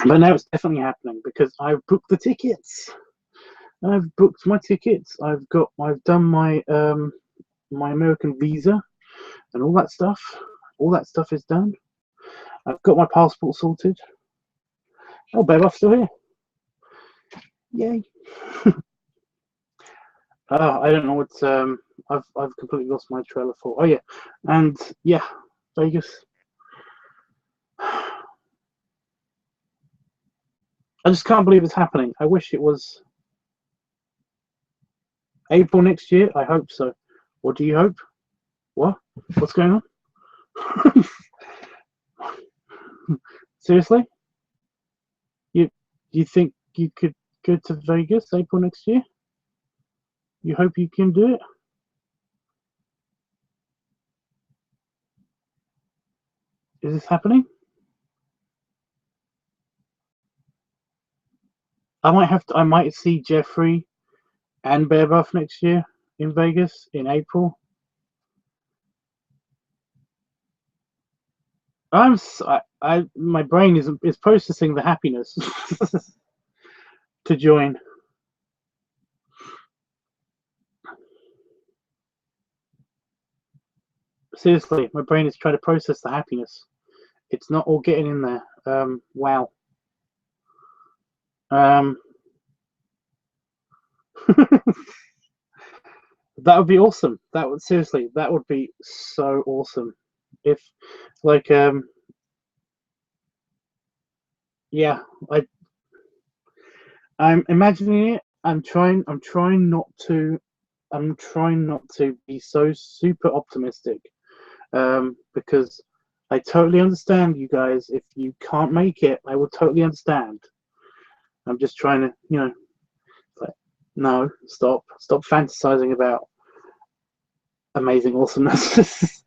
But now it's definitely happening because I've booked the tickets. I've booked my tickets. I've done my my American visa and all that stuff. All that stuff is done. I've got my passport sorted. Oh, babe, I'm still here. Yay! I don't know what I've completely lost my trailer for. Oh yeah, and yeah, Vegas. I just can't believe it's happening. I wish it was April next year. I hope so. What do you hope? What? What's going on? Seriously? You think you could go to Vegas April next year? You hope you can do it? Is this happening? I might see Jeffrey and Bear Buff next year in Vegas in April. My brain is processing the happiness to join. Seriously, my brain is trying to process the happiness. It's not all getting in there. Wow. That would be awesome. That would be so awesome. If like yeah, I'm imagining it. I'm trying not to be so super optimistic. Because I totally understand you guys. If you can't make it, I will totally understand. I'm just trying to, like, no, stop fantasizing about amazing awesomeness.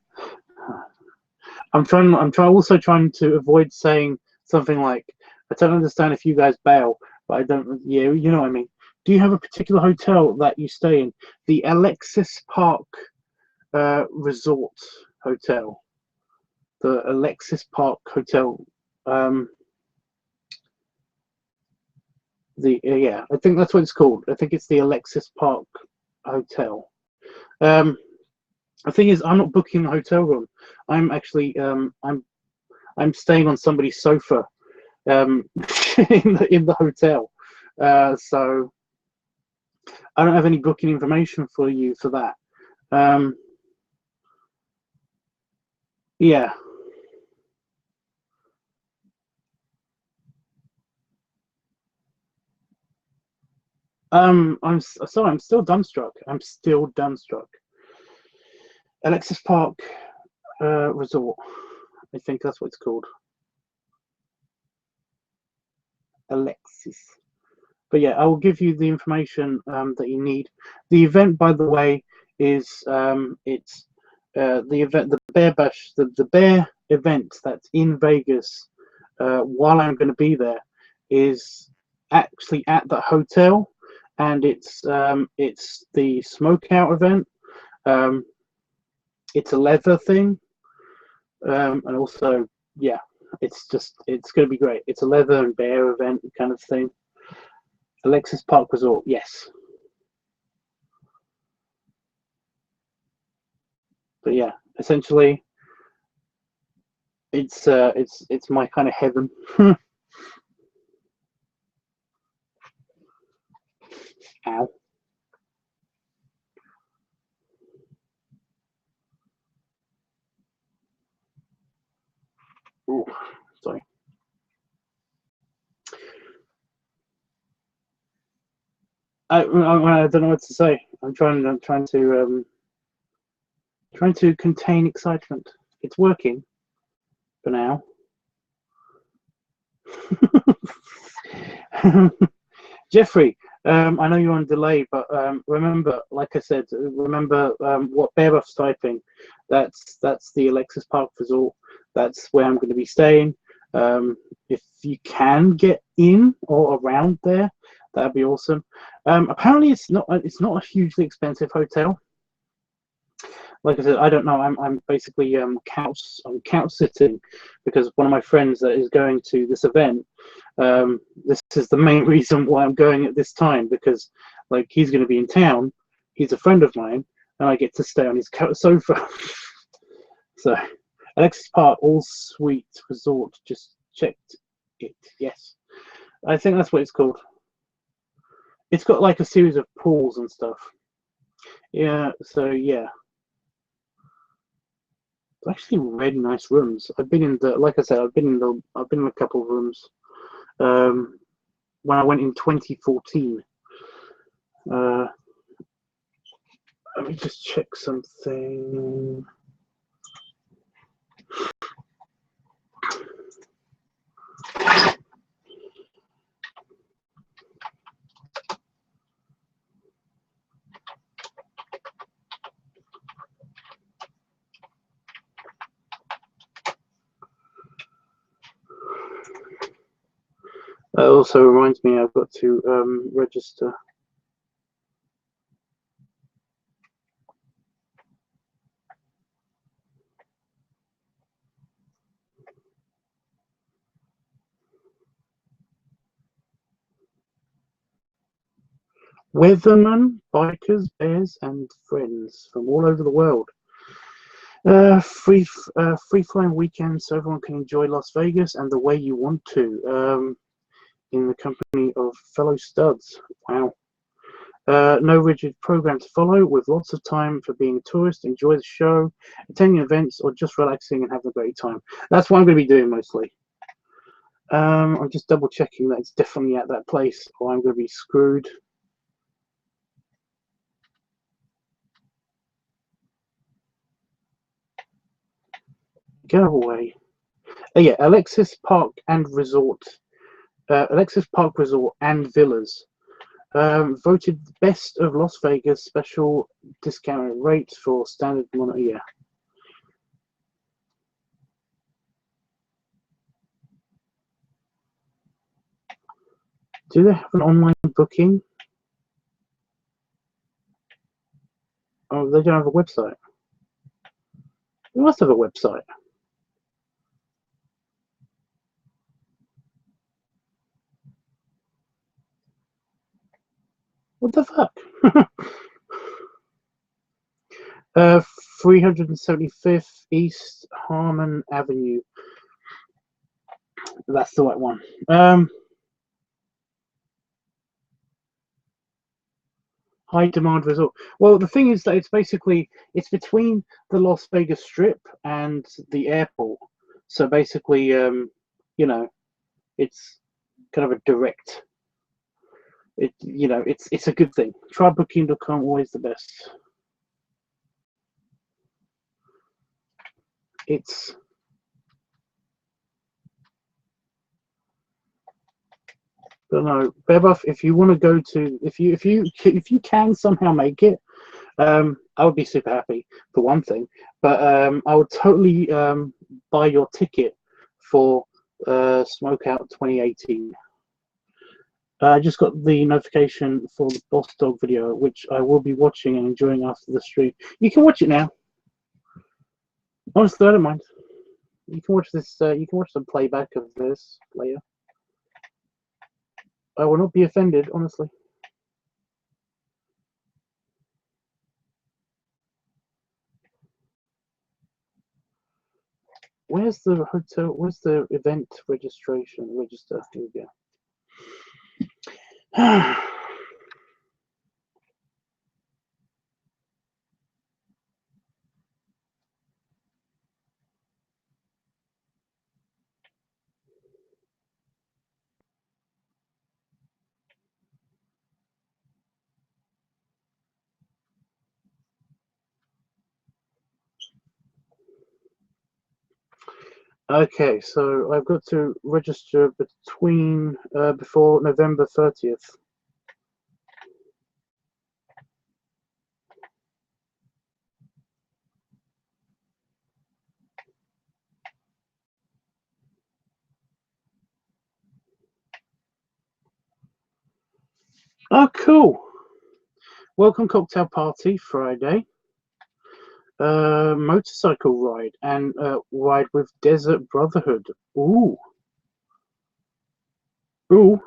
I'm also trying to avoid saying something like, I don't understand if you guys bail, but I don't, yeah, you know what I mean. Do you have a particular hotel that you stay in? The Alexis Park Resort Hotel. The Alexis Park Hotel. Yeah, I think that's what it's called. I think it's the Alexis Park Hotel. The thing is, I'm not booking a hotel room. I'm actually I'm staying on somebody's sofa in the hotel. So I don't have any booking information for you for that. Yeah. I'm sorry. I'm still dumbstruck. Alexis Park Resort. I think that's what it's called. Alexis. But yeah, I will give you the information that you need. The event, by the way, is it's the event, the Bear Bash, the Bear event that's in Vegas. While I'm going to be there, is actually at the hotel, and it's the smokeout event. It's a leather thing, and also yeah, it's going to be great. It's a leather and bear event kind of thing. Alexis Park Resort, yes. But yeah, essentially, it's my kind of heaven. Ow. Ooh, sorry. I don't know what to say. I'm trying to contain excitement. It's working for now. Jeffrey, I know you're on delay, but remember, like I said, remember what Bearbuff's typing. That's the Alexis Park Resort. That's where I'm going to be staying. If you can get in or around there, that'd be awesome. Apparently, it's not a hugely expensive hotel. Like I said, I don't know. I'm basically couch sitting because one of my friends that is going to this event. This is the main reason why I'm going at this time, because like he's going to be in town. He's a friend of mine, and I get to stay on his sofa. So, Alexis Park All Suite Resort. Just checked it. Yes, I think that's what it's called. It's got like a series of pools and stuff. Yeah. So yeah. Actually really nice rooms. I've been in the, like I said, I've been in a couple of rooms when I went in 2014. Let me just check something. That also reminds me I've got to register. Weathermen, bikers, bears, and friends from all over the world. Free flying weekend, so everyone can enjoy Las Vegas and the way you want to. In the company of fellow studs. Wow. No rigid program to follow, with lots of time for being a tourist, enjoy the show, attending events, or just relaxing and having a great time. That's what I'm going to be doing mostly. I'm just double checking that it's definitely at that place, or I'm going to be screwed. Go away. Yeah, Alexis Park Resort and Villas. Voted best of Las Vegas, special discounted rates for standard money. Yeah. Do they have an online booking? Oh, they don't have a website. They must have a website. What the fuck? 375th East Harmon Avenue. That's the right one. High demand resort. Well, the thing is that it's between the Las Vegas Strip and the airport. So basically, you know, it's kind of a direct. It's a good thing. Try booking.com, always the best. It's don't know, Bebuff. If you want to go to, if you can somehow make it, I would be super happy for one thing. But I would totally buy your ticket for Smokeout 2018. I just got the notification for the Boss Dog video, which I will be watching and enjoying after the stream. You can watch it now. Honestly, I don't mind. You can watch this. You can watch the playback of this later. I will not be offended, honestly. Where's the hotel? Where's the event registration? Register. Here we go. Okay, so I've got to register before November 30th. Oh, cool. Welcome cocktail party Friday. Motorcycle ride and ride with Desert Brotherhood. Ooh. Ooh.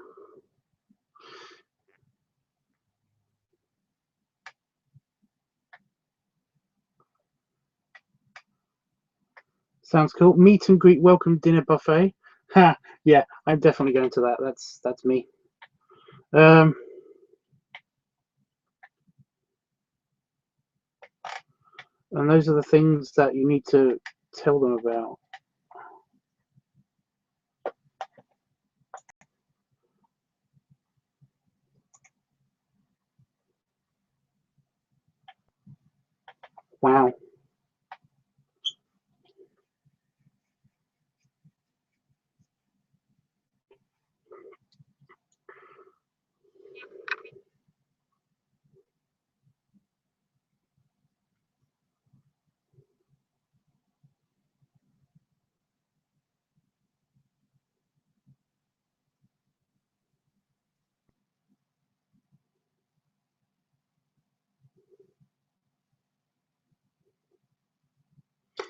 Sounds cool. Meet and greet welcome dinner buffet. Ha, yeah, I'm definitely going to that. That's me. And those are the things that you need to tell them about. Wow.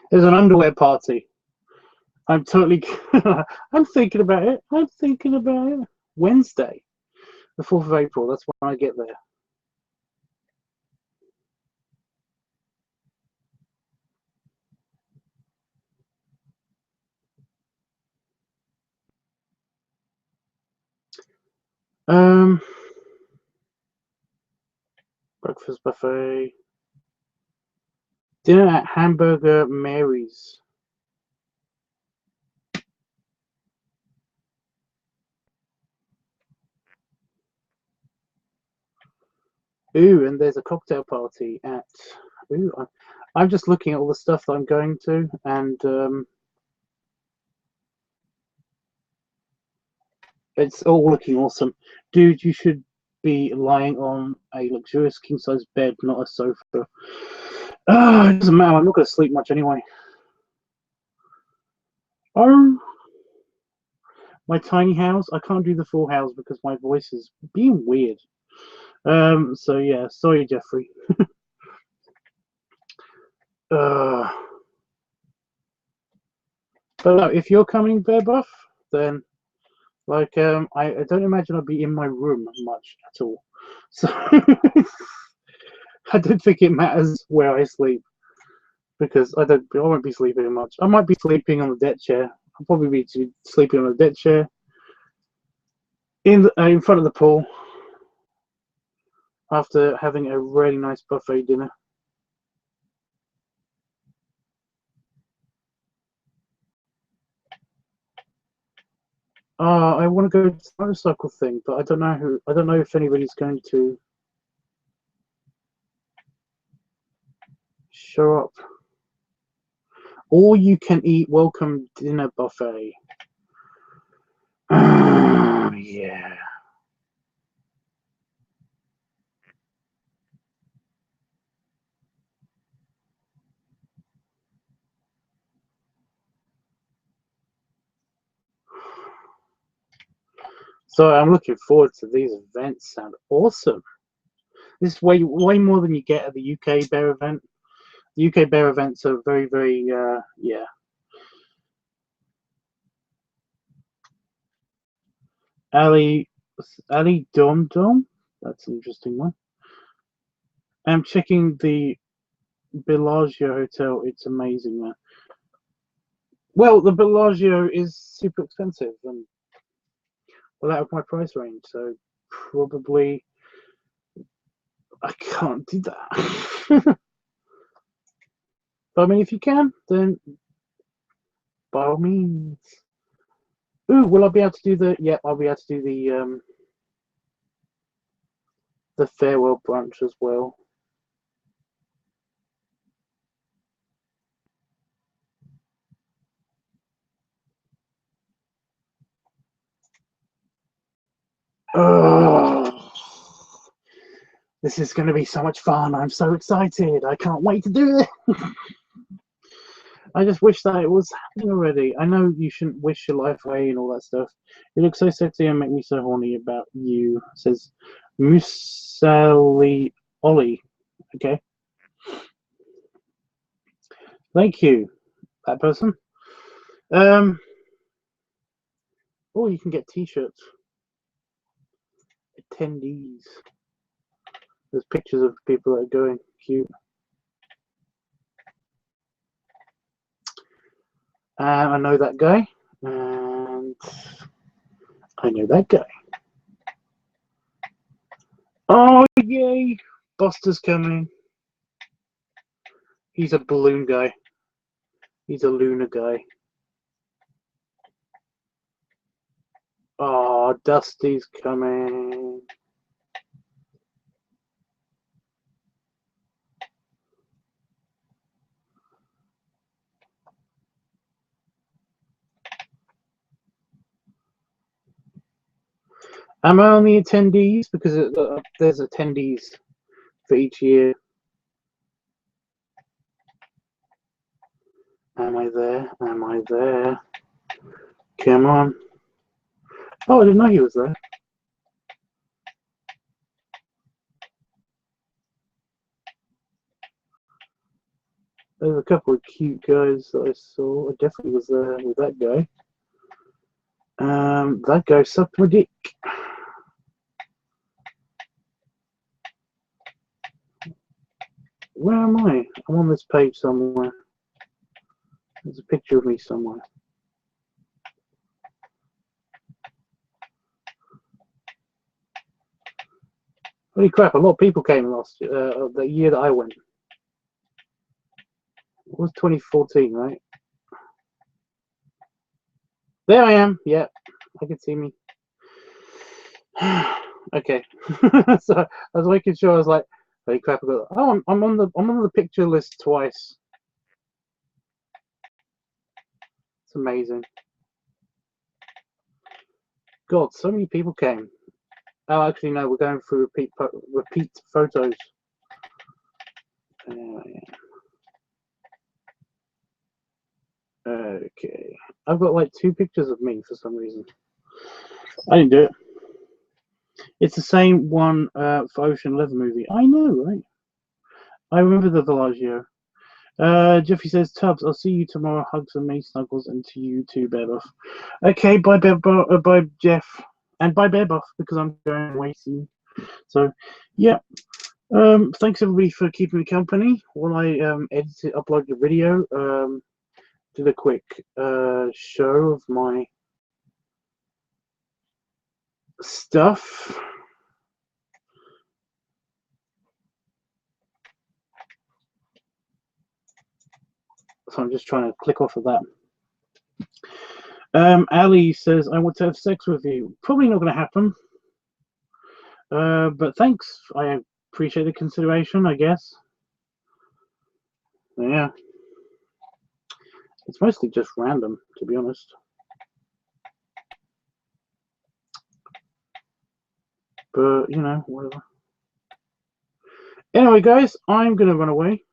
There's an underwear party. I'm totally. I'm thinking about it. I'm thinking about it. Wednesday, the 4th of April. That's when I get there. Breakfast buffet. Dinner at Hamburger Mary's. Ooh, and there's a cocktail party at. Ooh, I'm just looking at all the stuff that I'm going to, and it's all looking awesome. Dude, you should be lying on a luxurious king-size bed, not a sofa. Oh, it doesn't matter. I'm not going to sleep much anyway. Oh, my tiny house. I can't do the full house because my voice is being weird. So yeah, sorry, Jeffrey. But no, if you're coming, Bear Buff, then like I don't imagine I'll be in my room much at all. So I don't think it matters where I sleep because I won't be sleeping much. I might be sleeping on the deck chair. I'll probably be sleeping on the deck chair in front of the pool after having a really nice buffet dinner. I want to go to the motorcycle thing, but I don't know who. I don't know if anybody's going to show up. All you can eat welcome dinner buffet. Yeah. So I'm looking forward to these events. Sound awesome. This is way more than you get at the UK Bear event. The UK Bear events are very yeah. Ali Dom Dom. That's an interesting one. I'm checking the Bellagio hotel. It's amazing, man. Well, the Bellagio is super expensive and well out of my price range, so probably I can't do that. But I mean, if you can, then by all means. Ooh, will I be able to do the? Yeah, I'll be able to do the farewell brunch as well. Oh, this is going to be so much fun. I'm so excited. I can't wait to do it. I just wish that it was happening already. I know you shouldn't wish your life away and all that stuff. You look so sexy and make me so horny about you, says Musali Ollie. Okay. Thank you, that person. Oh, you can get t-shirts. Attendees. There's pictures of people that are going. Cute. I know that guy. And I know that guy. Oh, yay! Buster's coming. He's a balloon guy. He's a lunar guy. Oh, Dusty's coming. Am I on the attendees? Because there's attendees for each year. Am I there? Am I there? Come on. Oh, I didn't know he was there. There's a couple of cute guys that I saw. I definitely was there with that guy. That guy sucked my dick. Where am I? I'm on this page somewhere. There's a picture of me somewhere. Holy crap, a lot of people came last year, the year that I went. It was 2014, right? There I am. Yeah, I can see me. Okay. So I was making sure. I was like, holy crap! Oh, I'm on the picture list twice. It's amazing. God, so many people came. Oh, actually, no, we're going through repeat photos. Okay, I've got like 2 pictures of me for some reason. I didn't do it. It's the same one for Ocean 11 movie. I know, right? I remember the Villaggio. Jeffy says, Tubbs, I'll see you tomorrow. Hugs and me, snuggles, and to you too, Bearbuff. Okay, bye, bye, Jeff. And bye, Bearbuff, because I'm going away soon. So, yeah. Thanks, everybody, for keeping me company while I upload the video. Did a quick show of my stuff. So I'm just trying to click off of that. Ali says, I want to have sex with you. Probably not going to happen. But thanks. I appreciate the consideration, I guess. Yeah. It's mostly just random, to be honest. But, you know, whatever. Anyway, guys, I'm going to run away.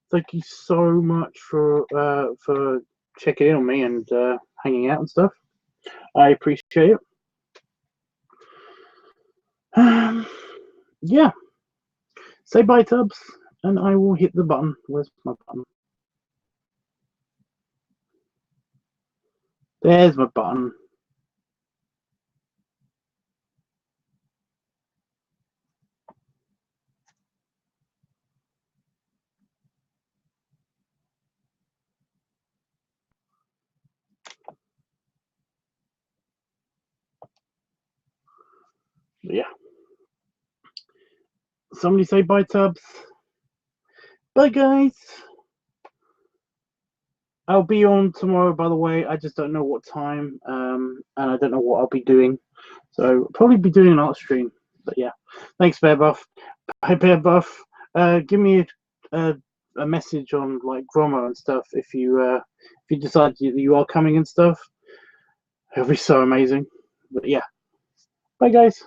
Thank you so much for checking in on me and hanging out and stuff. I appreciate it. Yeah. Say bye, Tubbs, and I will hit the button. Where's my button? There's my button. Yeah. Somebody say bye, Tubbs. Bye, guys. I'll be on tomorrow, by the way. I just don't know what time, and I don't know what I'll be doing. So I'll probably be doing an art stream. But yeah, thanks, Bearbuff. Bye, Bearbuff. Give me a message on like Grommer and stuff if you decide you are coming and stuff. It'll be so amazing. But yeah, bye, guys.